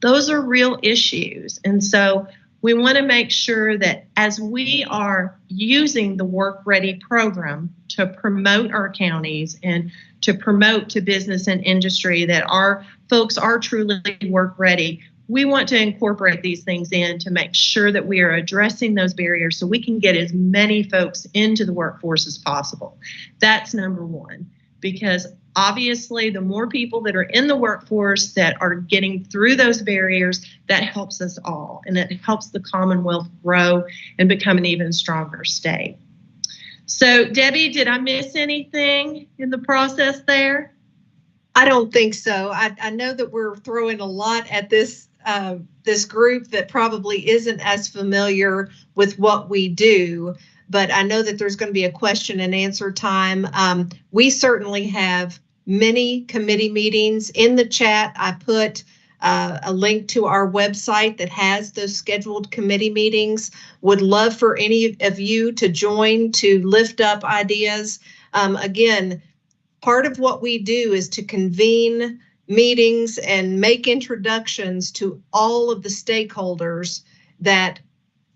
those are real issues. And so we want to make sure that as we are using the Work Ready program to promote our counties and to promote to business and industry that our folks are truly work ready, we want to incorporate these things in to make sure that we are addressing those barriers so we can get as many folks into the workforce as possible. That's number one, because obviously the more people that are in the workforce that are getting through those barriers, that helps us all, and it helps the Commonwealth grow and become an even stronger state. So Debbie, did I miss anything in the process there? I don't think so. I know that we're throwing a lot at this group that probably isn't as familiar with what we do, but I know that there's going to be a question and answer time. We certainly have many committee meetings. In the chat, I put a link to our website that has those scheduled committee meetings. Would love for any of you to join to lift up ideas. Again, part of what we do is to convene meetings and make introductions to all of the stakeholders that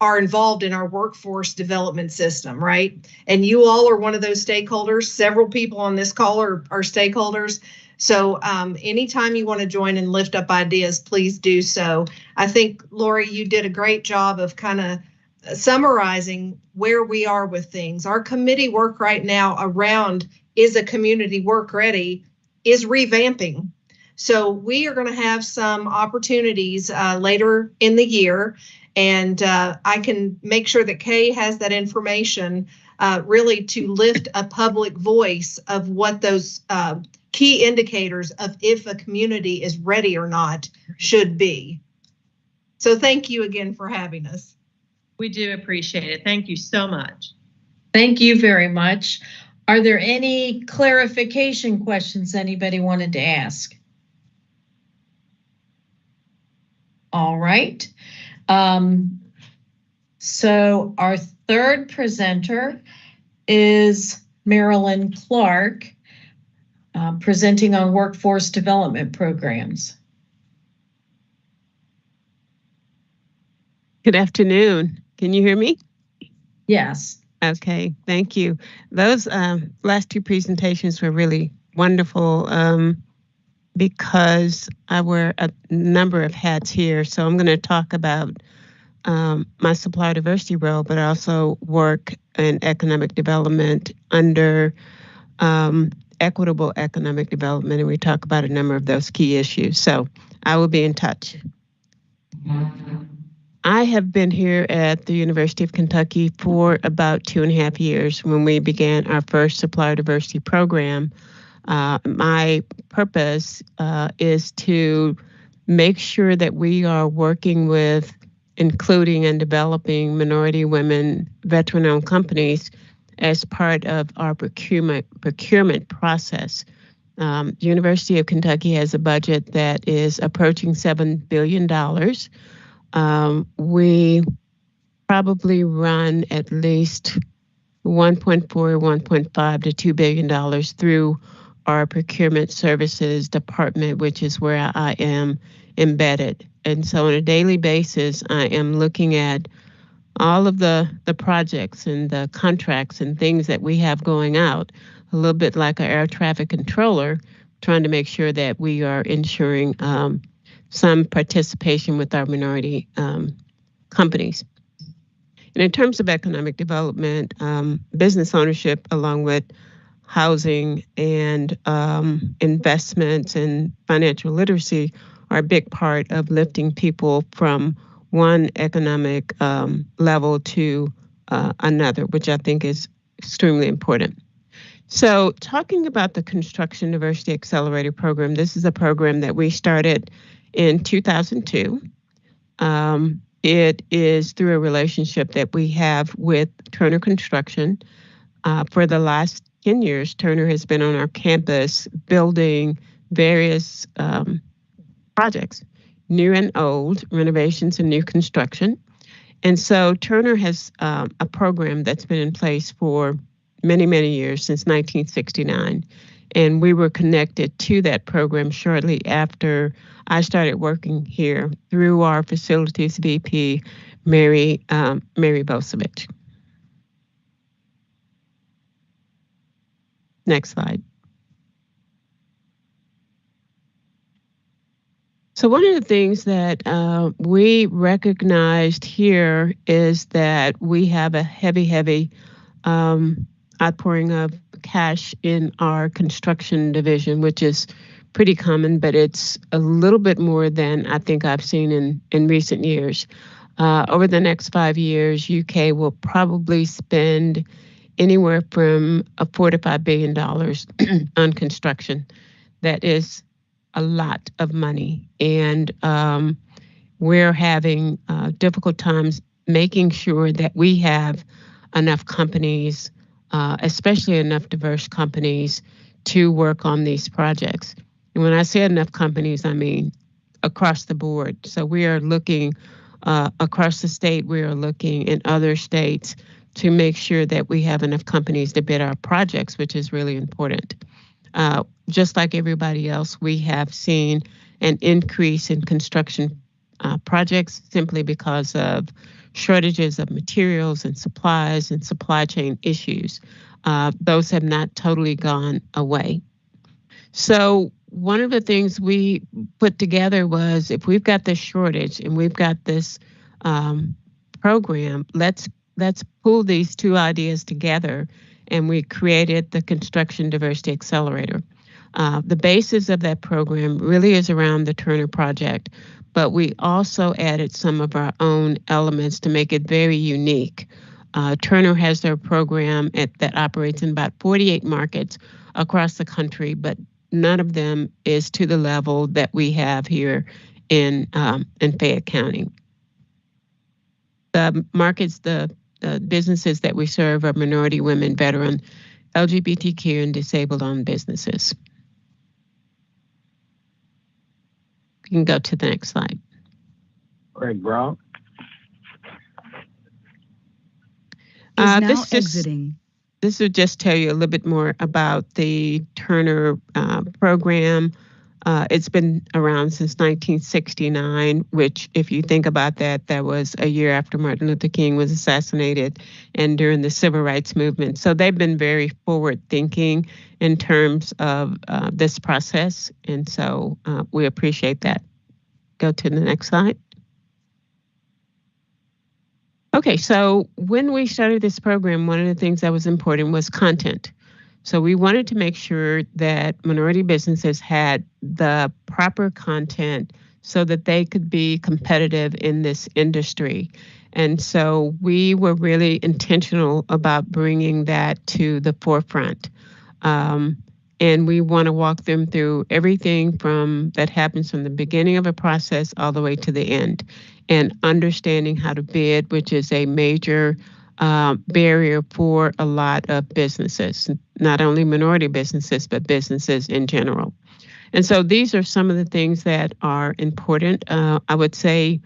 are involved in our workforce development system, right? And you all are one of those stakeholders. Several people on this call are stakeholders. So anytime you want to join and lift up ideas, please do so. I think, Lori, you did a great job of kind of summarizing where we are with things. Our committee work right now around is a community work ready is revamping. So we are going to have some opportunities later in the year, and I can make sure that Kay has that information really to lift a public voice of what those key indicators of if a community is ready or not should be. So thank you again for having us. We do appreciate it. Thank you so much. Thank you very much. Are there any clarification questions anybody wanted to ask? All right. So our third presenter is Marilyn Clark, presenting on workforce development programs. Good afternoon. Can you hear me? Yes. Okay, thank you. Those last two presentations were really wonderful because I wear a number of hats here. So I'm going to talk about my supplier diversity role, but I also work in economic development under equitable economic development, and we talk about a number of those key issues. So I will be in touch. I have been here at the University of Kentucky for about 2.5 years when we began our first supplier diversity program. My purpose is to make sure that we are working with including and developing minority women, veteran-owned companies as part of our procurement process. The University of Kentucky has a budget that is approaching $7 billion. We probably run at least $1.4, $1.5 to $2 billion through our procurement services department, which is where I am embedded. And so on a daily basis, I am looking at all of the projects and the contracts and things that we have going out, a little bit like an air traffic controller, trying to make sure that we are ensuring some participation with our minority companies. And in terms of economic development, business ownership, along with housing and investments and financial literacy, are a big part of lifting people from one economic level to another, which I think is extremely important. So talking about the Construction Diversity Accelerator Program, this is a program that we started in 2002. It is through a relationship that we have with Turner Construction. For the last 10 years, Turner has been on our campus building various projects, new and old, renovations and new construction. And so Turner has a program that's been in place for many, many years, since 1969. And we were connected to that program shortly after I started working here through our facilities VP, Mary Bosevich. Next slide. So one of the things that we recognized here is that we have a heavy outpouring of cash in our construction division, which is pretty common, but it's a little bit more than I think I've seen in recent years. Over the next 5 years, UK will probably spend anywhere from $4 to $5 billion on construction. That is a lot of money, and we're having difficult times making sure that we have enough companies, especially enough diverse companies, to work on these projects. And when I say enough companies, I mean across the board. So we are looking across the state, we are looking in other states to make sure that we have enough companies to bid our projects, which is really important. Just like everybody else, we have seen an increase in construction projects simply because of shortages of materials and supplies and supply chain issues. Those have not totally gone away. So one of the things we put together was, if we've got this shortage and we've got this program, let's pull these two ideas together, and we created the Construction Diversity Accelerator. The basis of that program really is around the Turner Project, but we also added some of our own elements to make it very unique. Turner has their program that operates in about 48 markets across the country, but none of them is to the level that we have here in Fayette County. The markets, the businesses that we serve are minority, women, veteran, LGBTQ, and disabled-owned businesses. You can go to the next slide. Greg Brown. This will just tell you a little bit more about the Turner program. It's been around since 1969, which, if you think about that, that was a year after Martin Luther King was assassinated and during the Civil Rights Movement. So they've been very forward thinking in terms of this process. And so we appreciate that. Go to the next slide. Okay, so when we started this program, one of the things that was important was content. So we wanted to make sure that minority businesses had the proper content so that they could be competitive in this industry. And so we were really intentional about bringing that to the forefront. And we want to walk them through everything that happens from the beginning of a process all the way to the end, and understanding how to bid, which is a major barrier for a lot of businesses, not only minority businesses, but businesses in general. And so these are some of the things that are important. I would say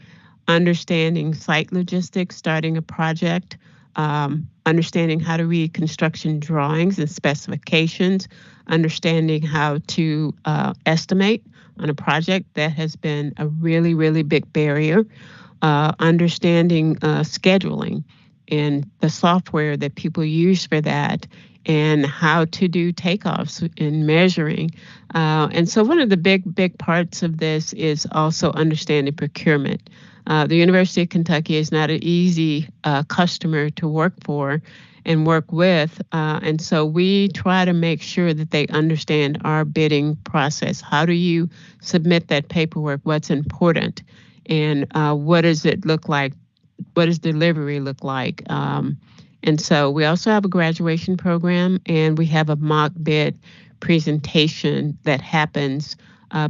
understanding site logistics, starting a project, understanding how to read construction drawings and specifications, understanding how to estimate on a project. That has been a really, really big barrier. Understanding scheduling and the software that people use for that, and how to do takeoffs and measuring. And so one of the big parts of this is also understanding procurement. The University of Kentucky is not an easy customer to work for and work with. And so we try to make sure that they understand our bidding process. How do you submit that paperwork? What's important? And what does it look like? What does delivery look like? And so we also have a graduation program, and we have a mock bid presentation that happens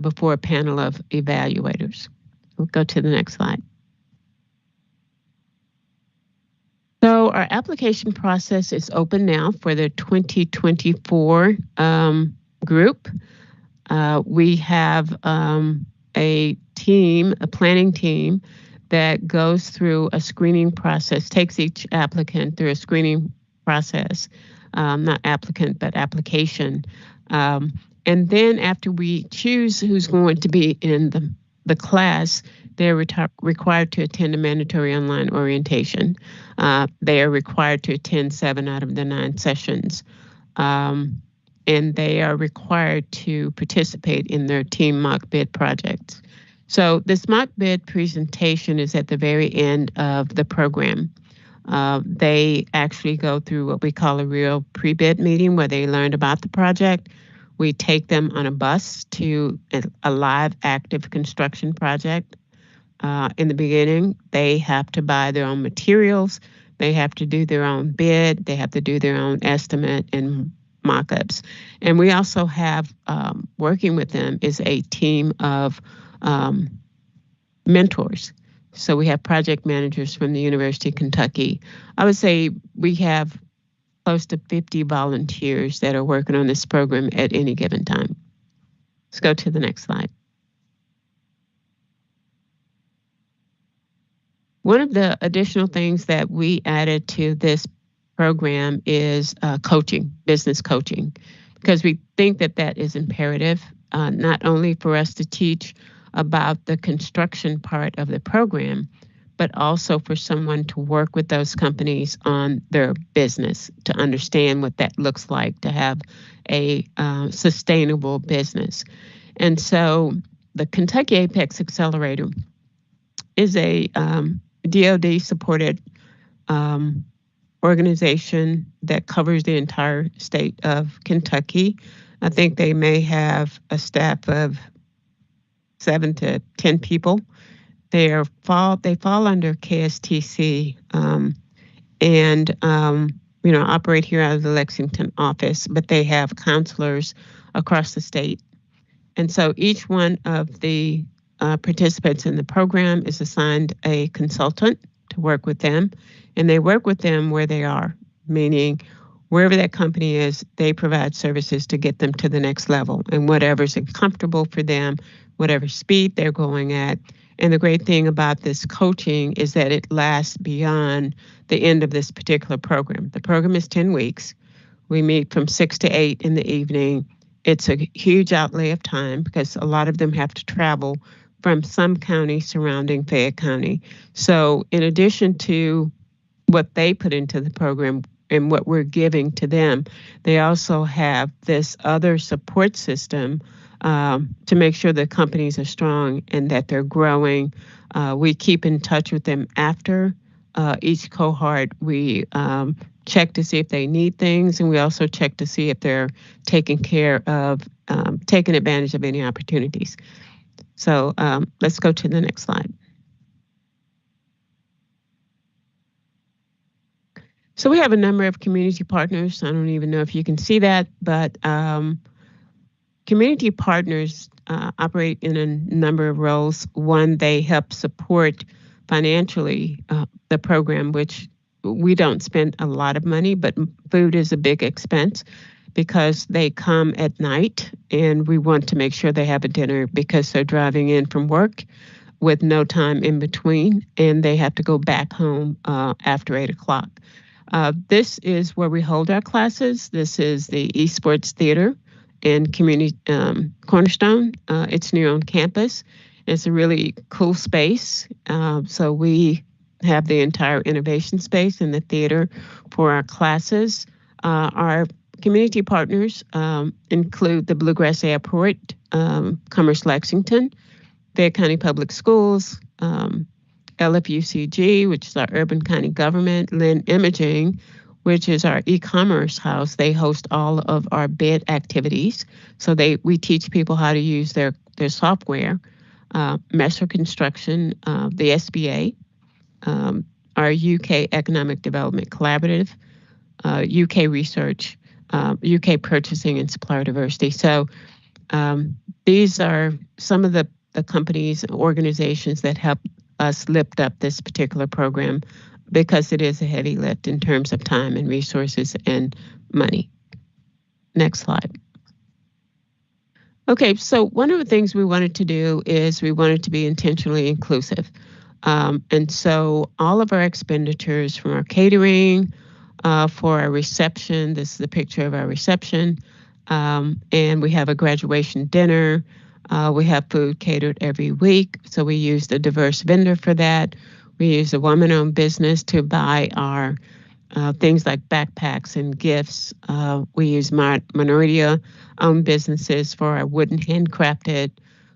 before a panel of evaluators. We'll go to the next slide. So our application process is open now for the 2024 group. We have a planning team that goes through a screening process, takes each applicant through a screening process, not applicant, but application. And then after we choose who's going to be in the class, they're required to attend a mandatory online orientation. They are required to attend 7 out of the 9 sessions. And they are required to participate in their team mock bid projects. So this mock bid presentation is at the very end of the program. They actually go through what we call a real pre-bid meeting, where they learned about the project. We take them on a bus to a live active construction project. In the beginning, they have to buy their own materials. They have to do their own bid. They have to do their own estimate and mock-ups. And we also have, working with them is a team of mentors. So we have project managers from the University of Kentucky. I would say we have close to 50 volunteers that are working on this program at any given time. Let's go to the next slide. One of the additional things that we added to this program is coaching, business coaching, because we think that that is imperative, not only for us to teach about the construction part of the program, but also for someone to work with those companies on their business, to understand what that looks like, to have a sustainable business. And so the Kentucky Apex Accelerator is a DoD-supported organization that covers the entire state of Kentucky. I think they may have a staff of 7 to 10 people. They fall under KSTC and operate here out of the Lexington office, but they have counselors across the state. And so each one of the participants in the program is assigned a consultant to work with them, and they work with them where they are, meaning wherever that company is, they provide services to get them to the next level and whatever's comfortable for them, whatever speed they're going at. And the great thing about this coaching is that it lasts beyond the end of this particular program. The program is 10 weeks. We meet from 6 to 8 in the evening. It's a huge outlay of time because a lot of them have to travel from some county surrounding Fayette County. So in addition to what they put into the program and what we're giving to them, they also have this other support system to make sure the companies are strong and that they're growing. We keep in touch with them after each cohort. We check to see if they need things, and we also check to see if they're taking advantage of any opportunities. So let's go to the next slide. So we have a number of community partners. I don't even know if you can see that, but community partners operate in a number of roles. One, they help support financially the program, which we don't spend a lot of money, but food is a big expense because they come at night and we want to make sure they have a dinner because they're driving in from work with no time in between and they have to go back home after 8 o'clock. This is where we hold our classes. This is the Esports Theater in Community Cornerstone. It's near on campus. It's a really cool space. So we have the entire innovation space in the theater for our classes. Our community partners include the Bluegrass Airport, Commerce Lexington, Fayette County Public Schools, LFUCG, which is our urban county government, Lynn Imaging, which is our e-commerce house. They host all of our bid activities. So we teach people how to use their software. Messer Construction, the SBA, our UK Economic Development Collaborative, UK Research, UK Purchasing and Supplier Diversity. So these are some of the companies and organizations that help us lift up this particular program because it is a heavy lift in terms of time and resources and money. Next slide. Okay, so one of the things we wanted to do is we wanted to be intentionally inclusive. And so all of our expenditures from our catering, for our reception, this is a picture of our reception, and we have a graduation dinner. We have food catered every week, so we used a diverse vendor for that. We use a woman-owned business to buy our things like backpacks and gifts. We use minority-owned businesses for our wooden handcrafted,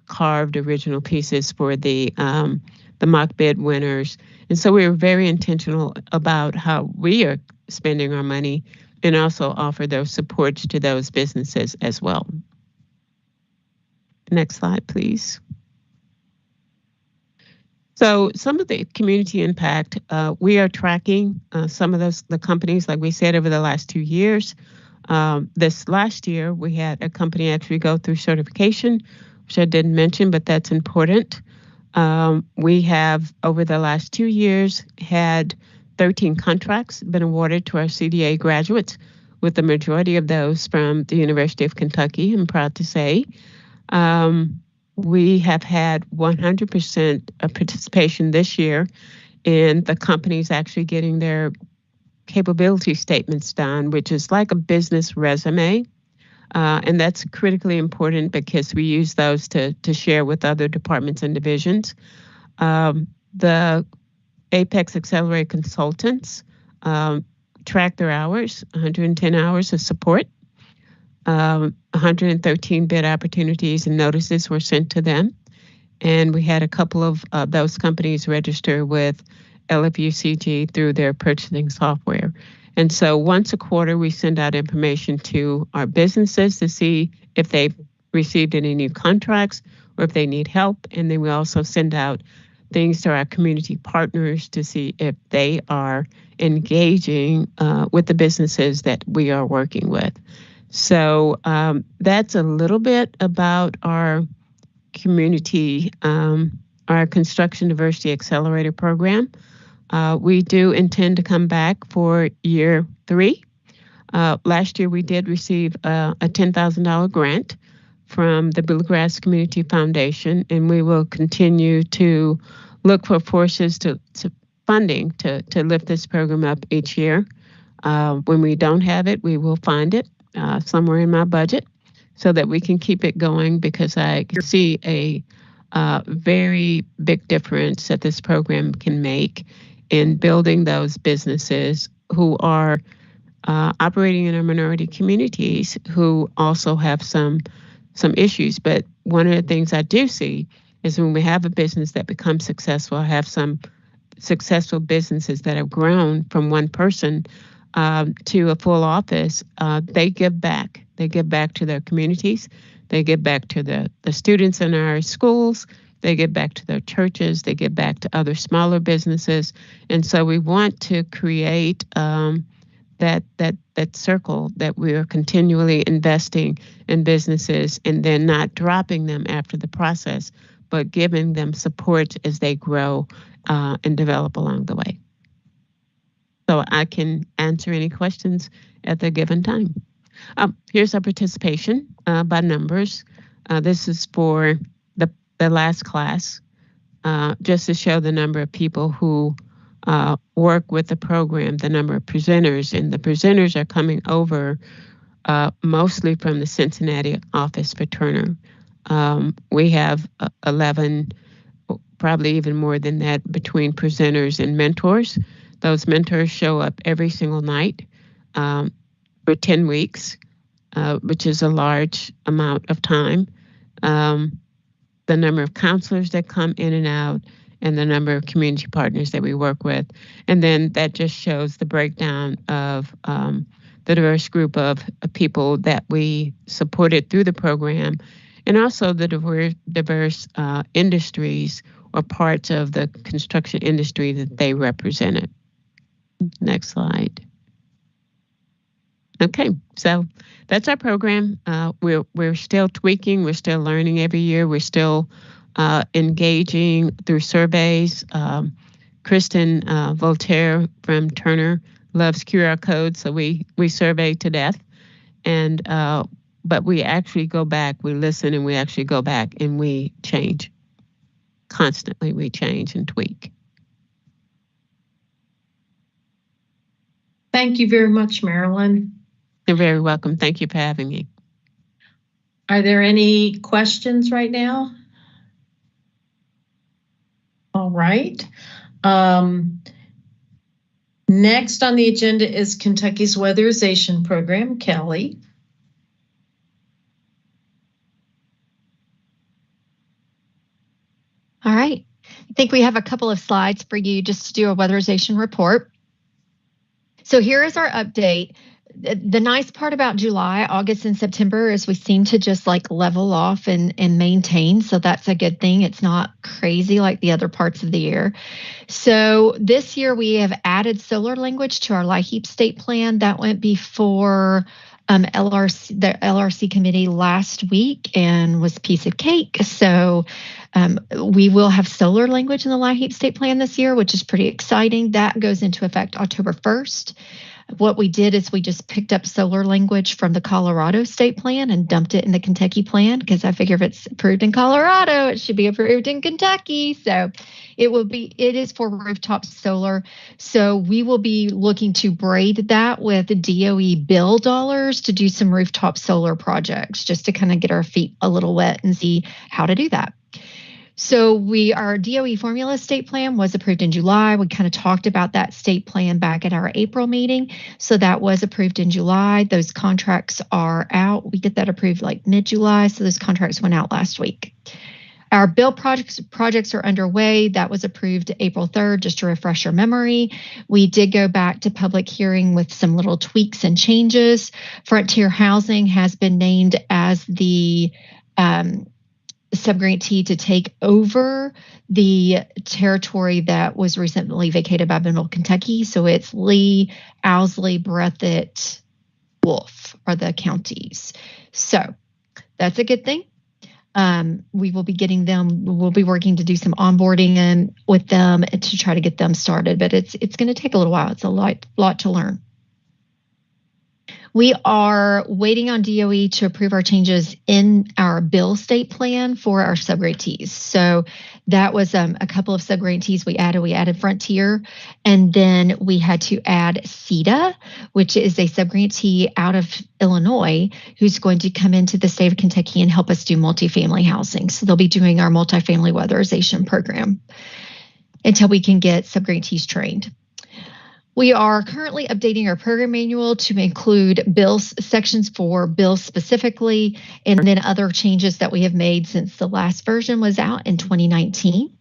carved original pieces for the mock bid winners. And so we were very intentional about how we are spending our money and also offer those supports to those businesses as well. Next slide, please. So some of the community impact, we are tracking some of the companies, like we said, over the last 2 years. This last year, we had a company actually go through certification, which I didn't mention, but that's important. We have, over the last 2 years, had 13 contracts been awarded to our CDA graduates, with the majority of those from the University of Kentucky, I'm proud to say. We have had 100% of participation this year in the companies actually getting their capability statements done, which is like a business resume. And that's critically important because we use those to share with other departments and divisions. The Apex Accelerated consultants track their hours, 110 hours of support. 113 bid opportunities and notices were sent to them. And we had a couple of those companies register with LFUCG through their purchasing software. And so once a quarter, we send out information to our businesses to see if they've received any new contracts or if they need help. And then we also send out things to our community partners to see if they are engaging with the businesses that we are working with. So that's a little bit about our community, our Construction Diversity Accelerator program. We do intend to come back for year 3. Last year, we did receive a $10,000 grant from the Bluegrass Community Foundation, and we will continue to look for forces to funding to lift this program up each year. When we don't have it, we will find it somewhere in my budget so that we can keep it going, because I can see a very big difference that this program can make in building those businesses who are operating in our minority communities who also have some issues. But one of the things I do see is when we have a business that becomes successful, I have some successful businesses that have grown from one person to a full office, they give back. They give back to their communities. They give back to the students in our schools. They give back to their churches. They give back to other smaller businesses. And so we want to create that circle that we are continually investing in businesses and then not dropping them after the process, but giving them support as they grow and develop along the way. So I can answer any questions at the given time. Here's our participation by numbers. This is for the last class, just to show the number of people who work with the program, the number of presenters, and the presenters are coming over mostly from the Cincinnati office for Turner. We have 11, probably even more than that, between presenters and mentors. Those mentors show up every single night for 10 weeks, which is a large amount of time. The number of counselors that come in and out, and the number of community partners that we work with. And then that just shows the breakdown of the diverse group of people that we supported through the program, and also the diverse industries or parts of the construction industry that they represented. Next slide. Okay, so that's our program. We're still tweaking. We're still learning every year. We're still engaging through surveys. Kristen Voltaire from Turner loves QR codes, so we survey to death. And but we actually go back, we listen, and we actually go back and we change. Constantly, we change and tweak. Thank you very much, Marilyn. You're very welcome. Thank you for having me. Are there any questions right now? All right. Next on the agenda is Kentucky's weatherization program. Kelly. All right. I think we have a couple of slides for you just to do a weatherization report. So here is our update. The nice part about July, August, and September is we seem to just like level off and maintain. So that's a good thing. It's not crazy like the other parts of the year. So this year we have added solar language to our LIHEAP state plan. That went before the LRC committee last week and was a piece of cake. So we will have solar language in the LIHEAP state plan this year, which is pretty exciting. That goes into effect October 1st. What we did is we just picked up solar language from the Colorado state plan and dumped it in the Kentucky plan, because I figure if it's approved in Colorado, it should be approved in Kentucky. So it is for rooftop solar. So we will be looking to braid that with DOE bill dollars to do some rooftop solar projects, just to kind of get our feet a little wet and see how to do that. So our DOE formula state plan was approved in July. We kind of talked about that state plan back at our April meeting. So that was approved in July. Those contracts are out. We get that approved like mid-July. So those contracts went out last week. Our bill projects are underway. That was approved April 3rd, just to refresh your memory. We did go back to public hearing with some little tweaks and changes. Frontier Housing has been named as the subgrantee to take over the territory that was recently vacated by Middle Kentucky. So it's Lee, Owsley, Breathitt, Wolf are the counties. So that's a good thing. We will be getting them, we'll be working to do some onboarding with them to try to get them started, but it's going to take a little while. It's a lot to learn. We are waiting on DOE to approve our changes in our bill state plan for our subgrantees. So that was a couple of subgrantees we added. We added Frontier, and then we had to add CETA, which is a subgrantee out of Illinois who's going to come into the state of Kentucky and help us do multifamily housing. So they'll be doing our multifamily weatherization program until we can get subgrantees trained. We are currently updating our program manual to include bills sections for bills specifically, and then other changes that we have made since the last version was out in 2019.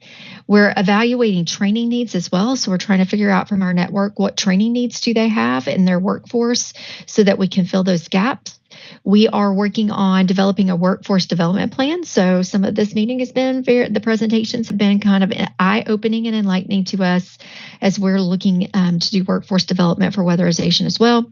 We're evaluating training needs as well. So we're trying to figure out from our network what training needs do they have in their workforce so that we can fill those gaps. We are working on developing a workforce development plan. So some of this meeting has been the presentations have been kind of eye-opening and enlightening to us as we're looking to do workforce development for weatherization as well.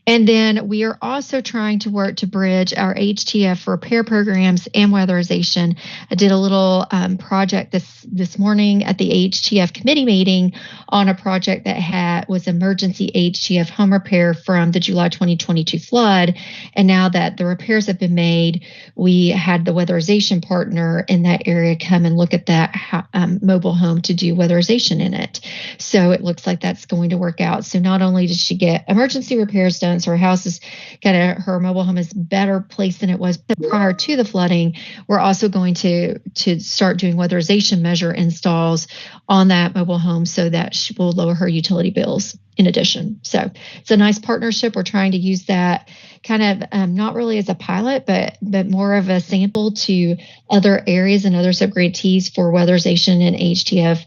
And then we are also trying to work to bridge our HTF repair programs and weatherization. I did a little project this morning at the HTF committee meeting on a project that was emergency HTF home repair from the July 2022 flood. And now that the repairs have been made, we had the weatherization partner in that area come and look at that mobile home to do weatherization in it. So it looks like that's going to work out. So not only did she get emergency repairs done, so her house is her mobile home is better placed than it was prior to the flooding. We're also going to start doing weatherization measure installs on that mobile home so that she will lower her utility bills in addition. So it's a nice partnership. We're trying to use that kind of not really as a pilot, but more of a sample to other areas and other subgrantees for weatherization and HTF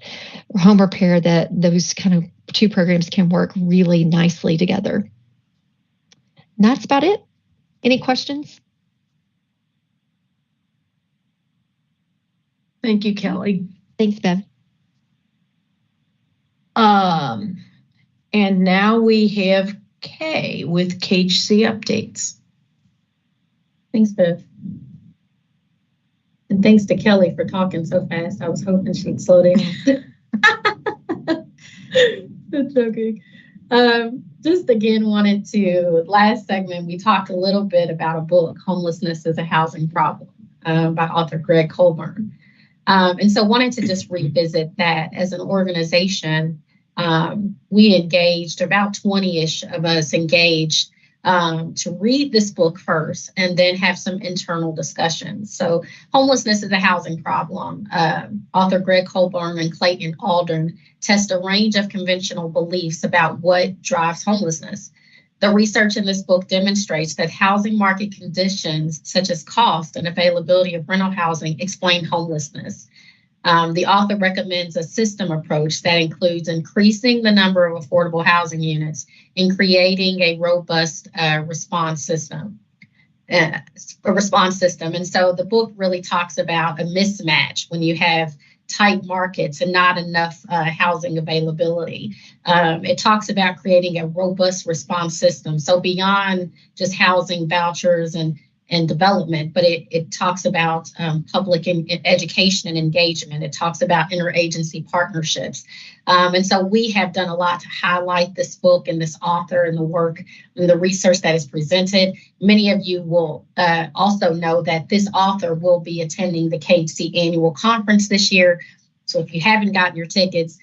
home repair, that those kind of two programs can work really nicely together. And that's about it. Any questions? Thank you, Kelly. Thanks, Bev. And now we have Kay with KHC updates. Thanks, Bev. And thanks to Kelly for talking so fast. I was hoping she'd slow down. That's joking. Just again wanted to, last segment, we talked a little bit about a book, Homelessness is a Housing Problem, by author Greg Colburn. And so wanted to just revisit that. As an organization, we engaged, about 20-ish of us engaged to read this book first and then have some internal discussions. So Homelessness is a Housing Problem. Author Greg Colburn and Clayton Aldern test a range of conventional beliefs about what drives homelessness. The research in this book demonstrates that housing market conditions such as cost and availability of rental housing explain homelessness. The author recommends a system approach that includes increasing the number of affordable housing units and creating a robust response system. And so the book really talks about a mismatch when you have tight markets and not enough housing availability. It talks about creating a robust response system. So beyond just housing vouchers and development, but it talks about public education and engagement. It talks about interagency partnerships. And so we have done a lot to highlight this book and this author and the work and the research that is presented. Many of you will also know that this author will be attending the KHC annual conference this year. So if you haven't gotten your tickets,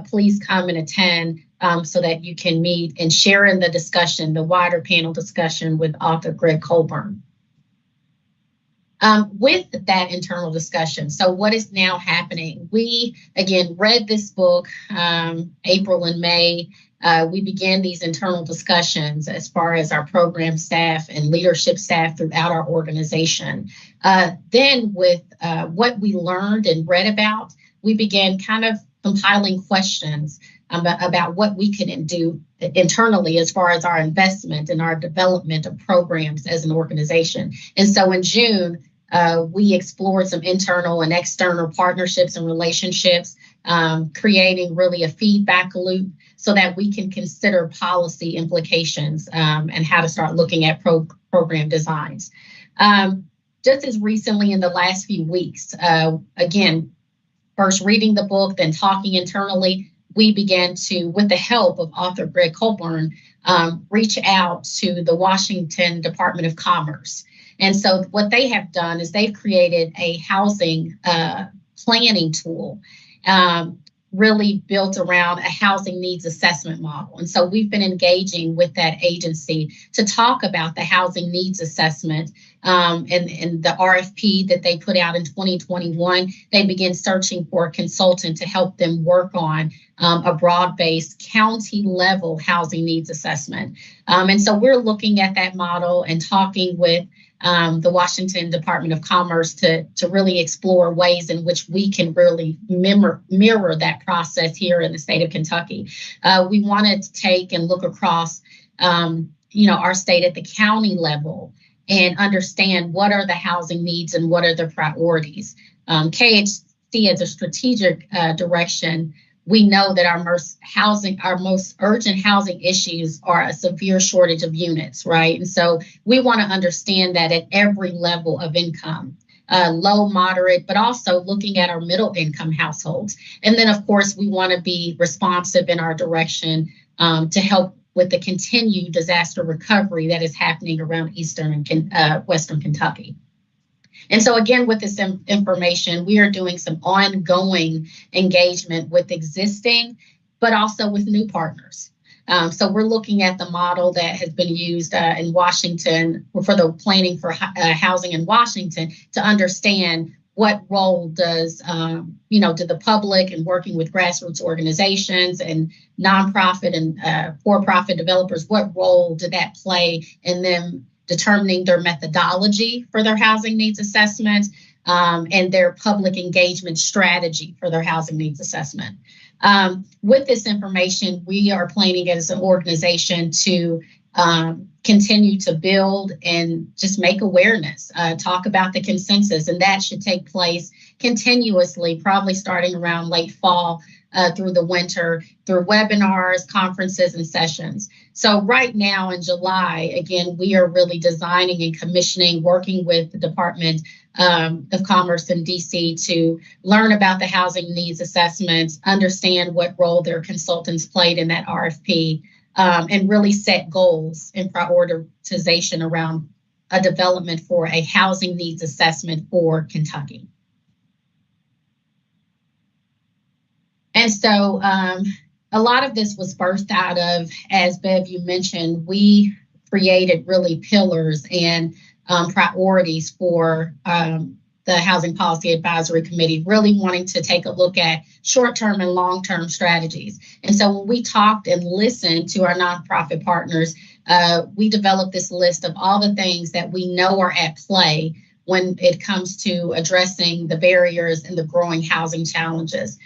please come and attend so that you can meet and share in the discussion, the wider panel discussion with author Greg Colburn. With that internal discussion. So what is now happening? We, again, read this book April and May. We began these internal discussions as far as our program staff and leadership staff throughout our organization. Then with what we learned and read about, we began kind of compiling questions about what we can do internally as far as our investment and our development of programs as an organization. And so in June, we explored some internal and external partnerships and relationships, creating really a feedback loop so that we can consider policy implications and how to start looking at program designs. Just as recently in the last few weeks, again, first reading the book, then talking internally, we began to, with the help of author Greg Colburn, reach out to the Washington Department of Commerce. And so what they have done is they've created a housing planning tool really built around a housing needs assessment model. And so we've been engaging with that agency to talk about the housing needs assessment and the RFP that they put out in 2021. They began searching for a consultant to help them work on a broad-based county-level housing needs assessment. And so we're looking at that model and talking with the Washington Department of Commerce to really explore ways in which we can really mirror that process here in the state of Kentucky. We wanted to take and look across, our state at the county level and understand what are the housing needs and what are the priorities. KHC as a strategic direction, we know that our most urgent housing issues are a severe shortage of units, right? And so we want to understand that at every level of income, low, moderate, but also looking at our middle income households. And then, of course, we want to be responsive in our direction to help with the continued disaster recovery that is happening around Eastern and Western Kentucky. And so again, with this information, we are doing some ongoing engagement with existing, but also with new partners. So we're looking at the model that has been used in Washington for the planning for housing in Washington to understand what role does, do the public and working with grassroots organizations and nonprofit and for-profit developers, what role did that play in them determining their methodology for their housing needs assessment and their public engagement strategy for their housing needs assessment. With this information, we are planning as an organization to continue to build and just make awareness, talk about the consensus, and that should take place continuously, probably starting around late fall through the winter, through webinars, conferences, and sessions. So right now in July, again, we are really designing and commissioning, working with the Department of Commerce in DC to learn about the housing needs assessments, understand what role their consultants played in that RFP, and really set goals and prioritization around a development for a housing needs assessment for Kentucky. And so a lot of this was birthed out of, as Bev, you mentioned, we created really pillars and priorities for the Housing Policy Advisory Committee, really wanting to take a look at short-term and long-term strategies. And so when we talked and listened to our nonprofit partners, we developed this list of all the things that we know are at play when it comes to addressing the barriers and the growing housing challenges.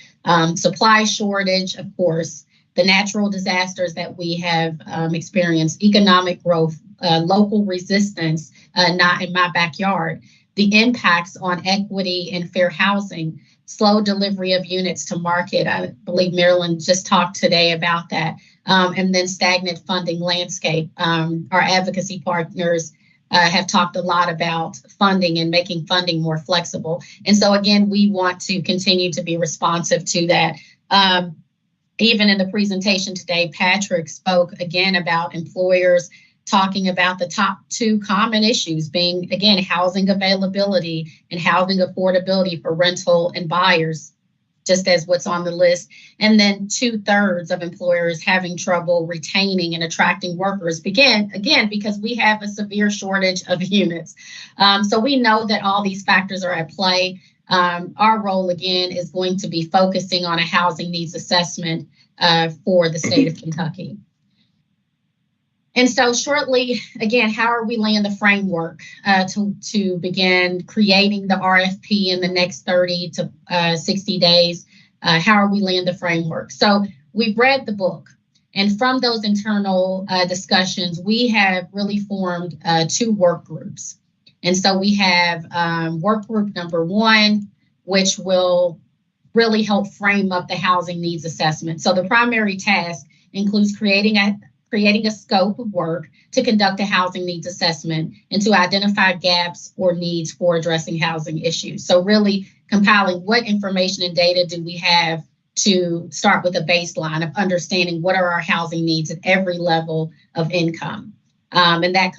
Supply shortage, of course, the natural disasters that we have experienced, economic growth, local resistance, not in my backyard, the impacts on equity and fair housing, slow delivery of units to market. I believe Marilyn just talked today about that. And then stagnant funding landscape. Our advocacy partners have talked a lot about funding and making funding more flexible. And so again, we want to continue to be responsive to that. Even in the presentation today, Patrick spoke again about employers talking about the top two common issues being, again, housing availability and housing affordability for rental and buyers. just as what's on the list. And then 2/3 of employers having trouble retaining and attracting workers, again, because we have a severe shortage of units. So we know that all these factors are at play. Our role, again, is going to be focusing on a housing needs assessment for the state of Kentucky. And so shortly, again, how are we laying the framework to begin creating the RFP in the next 30 to 60 days? How are we laying the framework? So we've read the book. And from those internal discussions, we have really formed 2 work groups. And so we have work group number 1, which will really help frame up the housing needs assessment. So the primary task includes creating a scope of work to conduct a housing needs assessment and to identify gaps or needs for addressing housing issues. So really compiling what information and data do we have to start with a baseline of understanding what are our housing needs at every level of income. And that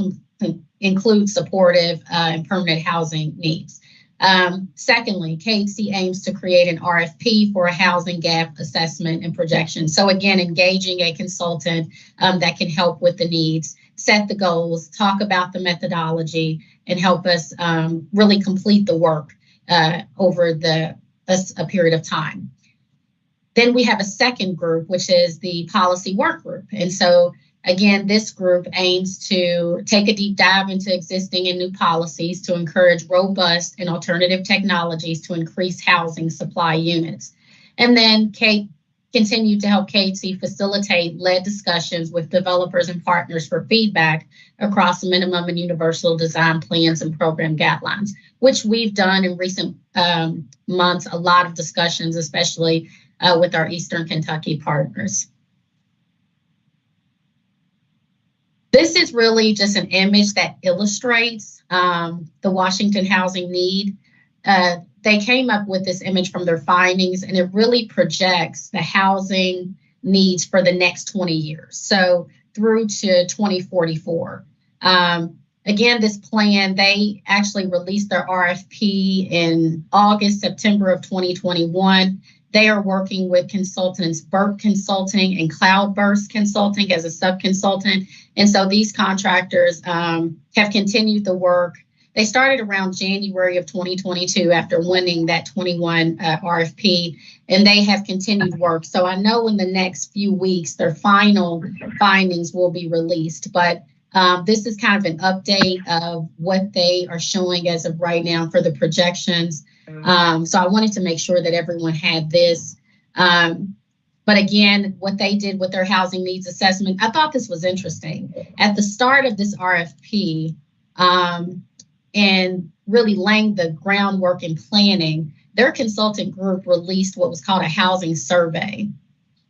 includes supportive and permanent housing needs. Secondly, KHC aims to create an RFP for a housing gap assessment and projection. So again, engaging a consultant that can help with the needs, set the goals, talk about the methodology, and help us really complete the work over a period of time. Then we have a second group, which is the policy work group. And so again, this group aims to take a deep dive into existing and new policies to encourage robust and alternative technologies to increase housing supply units. And then continue to help KHC facilitate led discussions with developers and partners for feedback across minimum and universal design plans and program guidelines, which we've done in recent months, a lot of discussions, especially with our Eastern Kentucky partners. This is really just an image that illustrates the Washington housing need. They came up with this image from their findings, and it really projects the housing needs for the next 20 years, so through to 2044. Again, this plan, they actually released their RFP in August, September of 2021. They are working with consultants, Burke Consulting and Cloudburst Consulting as a sub-consultant. And so these contractors have continued the work. They started around January of 2022 after winning that 21 RFP, and they have continued work. So I know in the next few weeks, their final findings will be released. But this is kind of an update of what they are showing as of right now for the projections. So I wanted to make sure that everyone had this. But again, what they did with their housing needs assessment, I thought this was interesting. At the start of this RFP, and really laying the groundwork and planning, their consultant group released what was called a housing survey.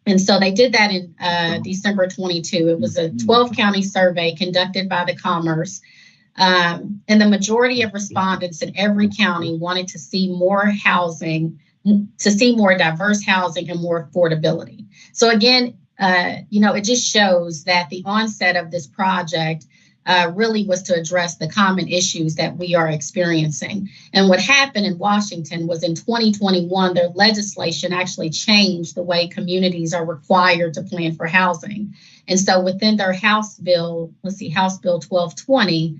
And so they did that in December 22. It was a 12-county survey conducted by the Commerce. And the majority of respondents in every county wanted to see more housing, to see more diverse housing and more affordability. So again, it just shows that the onset of this project really was to address the common issues that we are experiencing. And what happened in Washington was in 2021, their legislation actually changed the way communities are required to plan for housing. And so within their House Bill 1220,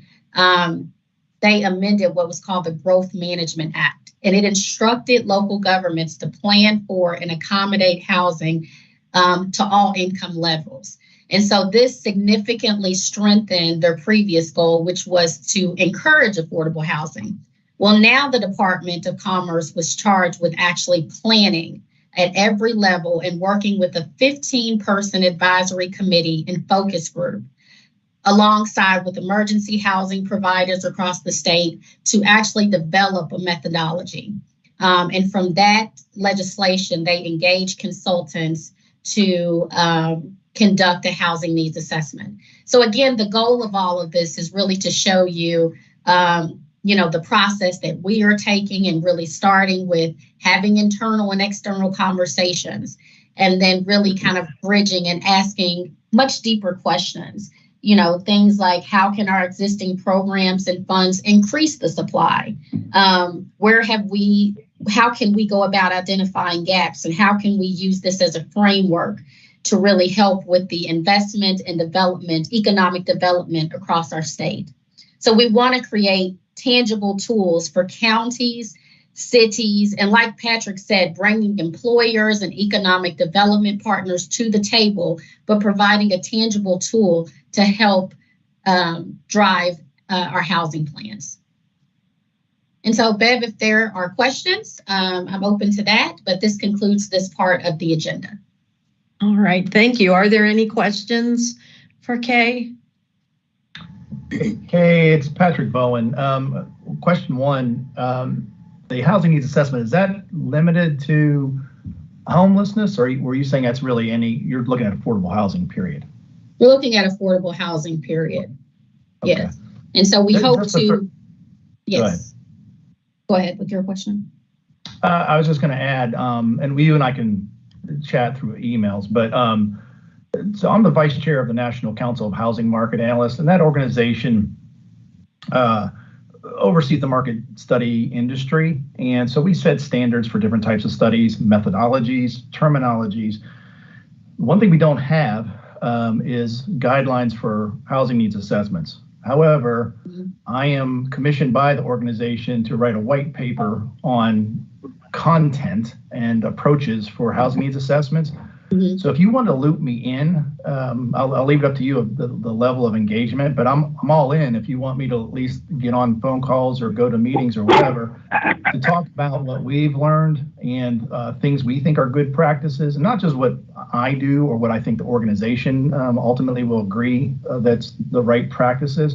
they amended what was called the Growth Management Act. And it instructed local governments to plan for and accommodate housing to all income levels. And so this significantly strengthened their previous goal, which was to encourage affordable housing. Well, now the Department of Commerce was charged with actually planning at every level and working with a 15-person advisory committee and focus group, alongside with emergency housing providers across the state to actually develop a methodology. And from that legislation, they engaged consultants to conduct a housing needs assessment. So again, the goal of all of this is really to show you, the process that we are taking and really starting with having internal and external conversations, and then really kind of bridging and asking much deeper questions. Things like, how can our existing programs and funds increase the supply? Where have we how can we go about identifying gaps, and how can we use this as a framework to really help with the investment and development, economic development across our state. So we want to create tangible tools for counties, cities, and like Patrick said, bringing employers and economic development partners to the table, but providing a tangible tool to help drive our housing plans. And so, Bev, if there are questions, I'm open to that, but this concludes this part of the agenda. All right, thank you. Are there any questions for Kay? Hey, it's Patrick Bowen. Question one, the housing needs assessment, is that limited to homelessness, or were you saying that's really you're looking at affordable housing, period? We're looking at affordable housing, period. Okay. Yes. And so we hope to, yes. Go ahead with your question. I was just going to add, and you and I can chat through emails, but so I'm the vice chair of the National Council of Housing Market Analysts, and that organization oversees the market study industry. And so we set standards for different types of studies, methodologies, terminologies. One thing we don't have is guidelines for housing needs assessments. However, I am commissioned by the organization to write a white paper on content and approaches for housing needs assessments. So if you want to loop me in, I'll leave it up to you the level of engagement, but I'm all in if you want me to at least get on phone calls or go to meetings or whatever to talk about what we've learned and things we think are good practices, and not just what I do or what I think the organization ultimately will agree that's the right practices.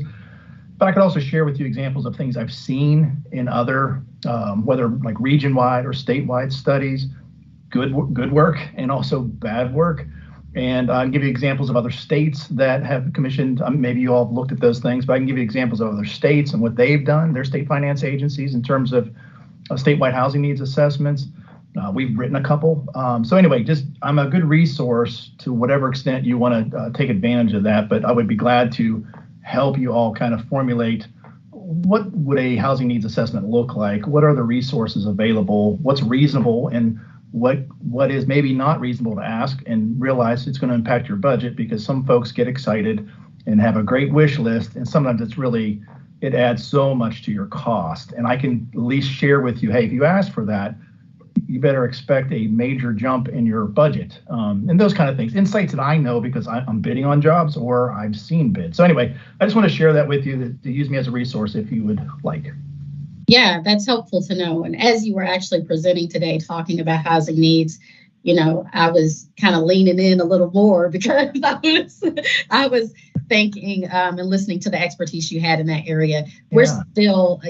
But I could also share with you examples of things I've seen in other, whether like region-wide or statewide studies, good work and also bad work. And I can give you examples of other states that have commissioned, maybe you all have looked at those things, but I can give you examples of other states and what they've done, their state finance agencies in terms of statewide housing needs assessments. We've written a couple. So anyway, I'm a good resource to whatever extent you want to take advantage of that, but I would be glad to help you all kind of formulate what would a housing needs assessment look like? What are the resources available? What's reasonable, and what is maybe not reasonable to ask, and realize it's going to impact your budget, because some folks get excited and have a great wish list, and sometimes it adds so much to your cost. And I can at least share with you, hey, if you ask for that, you better expect a major jump in your budget, and those kind of things. Insights that I know because I'm bidding on jobs or I've seen bids. So anyway, I just want to share that with you to use me as a resource if you would like. Yeah, that's helpful to know. And as you were actually presenting today, talking about housing needs, I was kind of leaning in a little more because I was thinking and listening to the expertise you had in that area. We're still,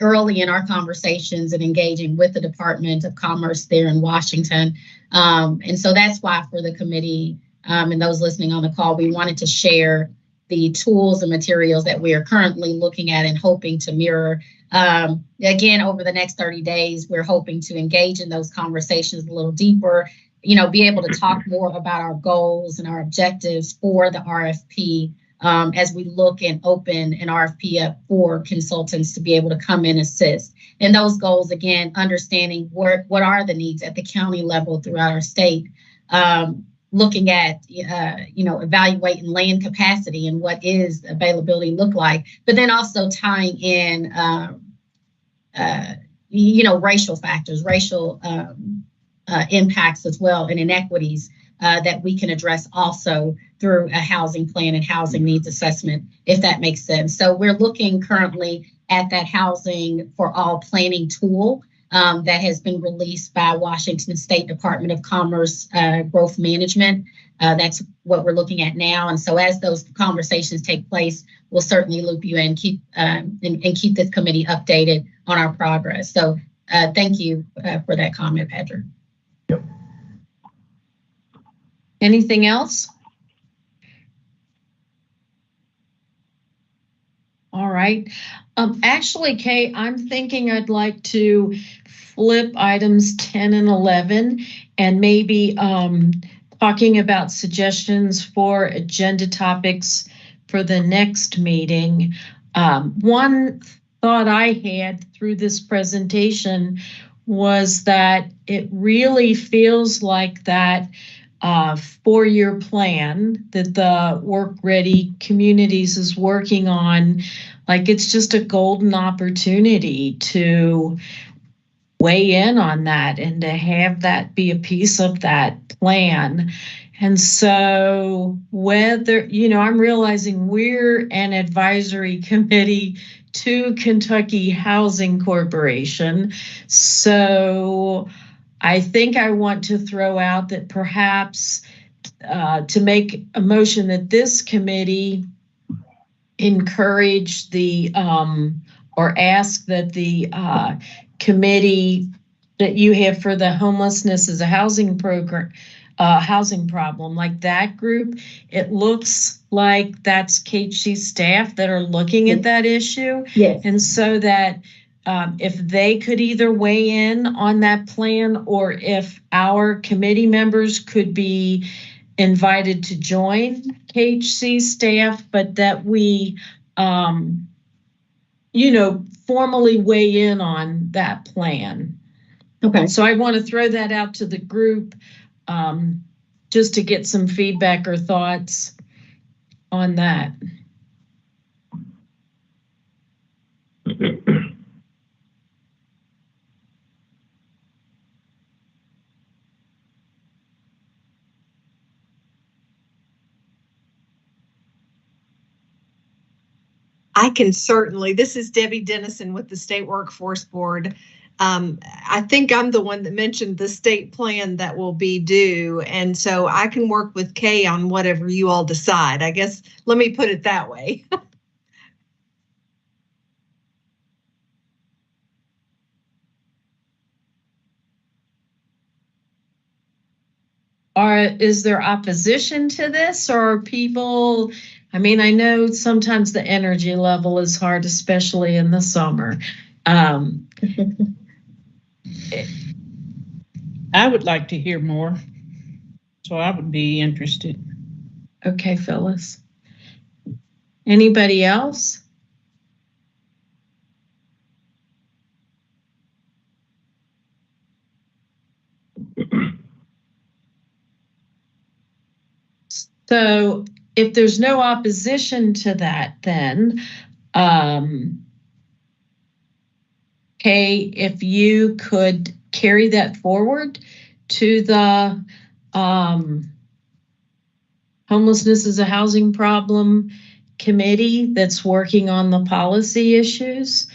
early in our conversations and engaging with the Department of Commerce there in Washington. And so that's why for the committee and those listening on the call, we wanted to share the tools and materials that we are currently looking at and hoping to mirror. Again, over the next 30 days, we're hoping to engage in those conversations a little deeper, be able to talk more about our goals and our objectives for the RFP as we look and open an RFP up for consultants to be able to come in and assist. And those goals, again, understanding what are the needs at the county level throughout our state, looking at, evaluating land capacity and what is availability look like, but then also tying in, racial factors, racial impacts as well, and inequities that we can address also through a housing plan and housing needs assessment, if that makes sense. So we're looking currently at that Housing for All planning tool that has been released by Washington State Department of Commerce Growth Management. That's what we're looking at now. And so as those conversations take place, we'll certainly loop you in, keep this committee updated on our progress. So thank you for that comment, Patrick. Yep. Anything else? All right. Actually, Kay, I'm thinking I'd like to flip items 10 and 11 and maybe talking about suggestions for agenda topics for the next meeting. One thought I had through this presentation was that it really feels like that 4-year plan that the Work Ready Communities is working on, like it's just a golden opportunity to weigh in on that and to have that be a piece of that plan. And so whether, I'm realizing we're an advisory committee to Kentucky Housing Corporation. So I think I want to throw out that perhaps to make a motion that this committee encourage the or ask that the committee that you have for the homelessness as a housing program, housing problem, like that group, it looks like that's KHC staff that are looking at that issue. Yes. And so that if they could either weigh in on that plan, or if our committee members could be invited to join KHC staff, but that we, formally weigh in on that plan. Okay. So I want to throw that out to the group just to get some feedback or thoughts on that. I can certainly, this is Debbie Dennison with the State Workforce Board. I think I'm the one that mentioned the state plan that will be due. And so I can work with Kay on whatever you all decide. I guess, let me put it that way. Is there opposition to this, or are people, I mean, I know sometimes the energy level is hard, especially in the summer. I would like to hear more, so I would be interested. Okay, Phyllis. Anybody else? So if there's no opposition to that, then, Kay, if you could carry that forward to the Homelessness is a Housing Problem Committee that's working on the policy issues,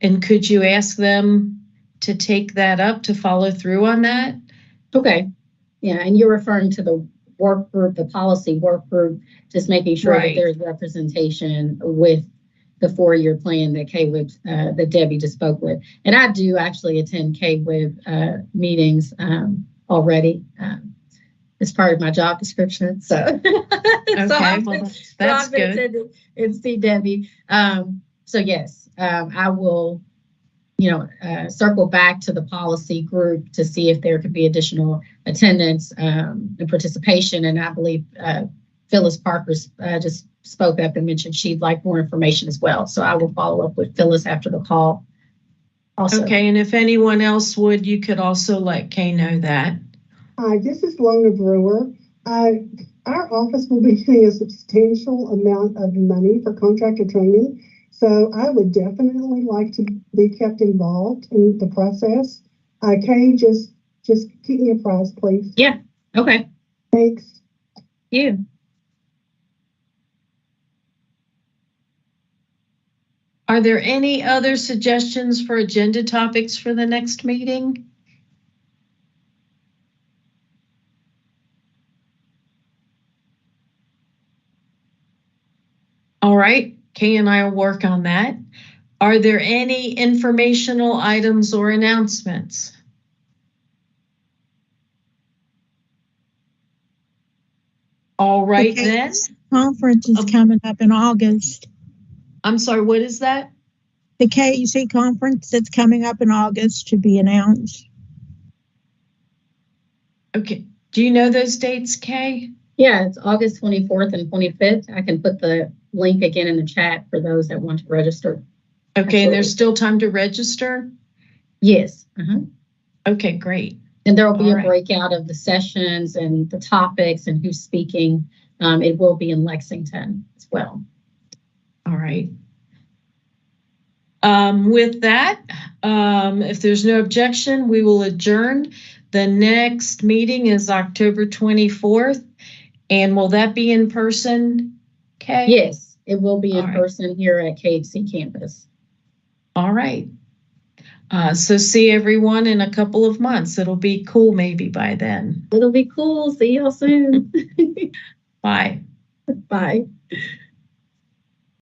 and could you ask them to take that up, to follow through on that? Okay. Yeah, and you're referring to the work group, the policy work group, just making sure that there's representation with the 4-year plan that KWIB, that Debbie just spoke with. And I do actually attend KWIB meetings already. It's part of my job description. So, okay, well, that's good. And see Debbie. So yes, I will, circle back to the policy group to see if there could be additional attendance and participation. And I believe Phyllis Parker just spoke up and mentioned she'd like more information as well. So I will follow up with Phyllis after the call also. Okay, and if anyone else would, you could also let Kay know that. Hi, this is Lona Brewer. Our office will be getting a substantial amount of money for contractor training. So I would definitely like to be kept involved in the process. Kay, just keep me apprised, please. Yeah. Okay. Thanks. You. Are there any other suggestions for agenda topics for the next meeting? All right, Kay and I will work on that. Are there any informational items or announcements? All right, then. Conference is coming up in August. I'm sorry, what is that? The KEC conference that's coming up in August should be announced. Okay, do you know those dates, Kay? Yeah, it's August 24th and 25th. I can put the link again in the chat for those that want to register. Okay, and there's still time to register? Yes. Okay, great. And there will be All a right. breakout of the sessions and the topics and who's speaking. It will be in Lexington as well. All right. With that, if there's no objection, we will adjourn. The next meeting is October 24th. And will that be in person, Kay? Yes, it will be in All right. person here at KHC campus. All right. So see everyone in a couple of months. It'll be cool maybe by then. It'll be cool. See y'all soon. Bye. Bye.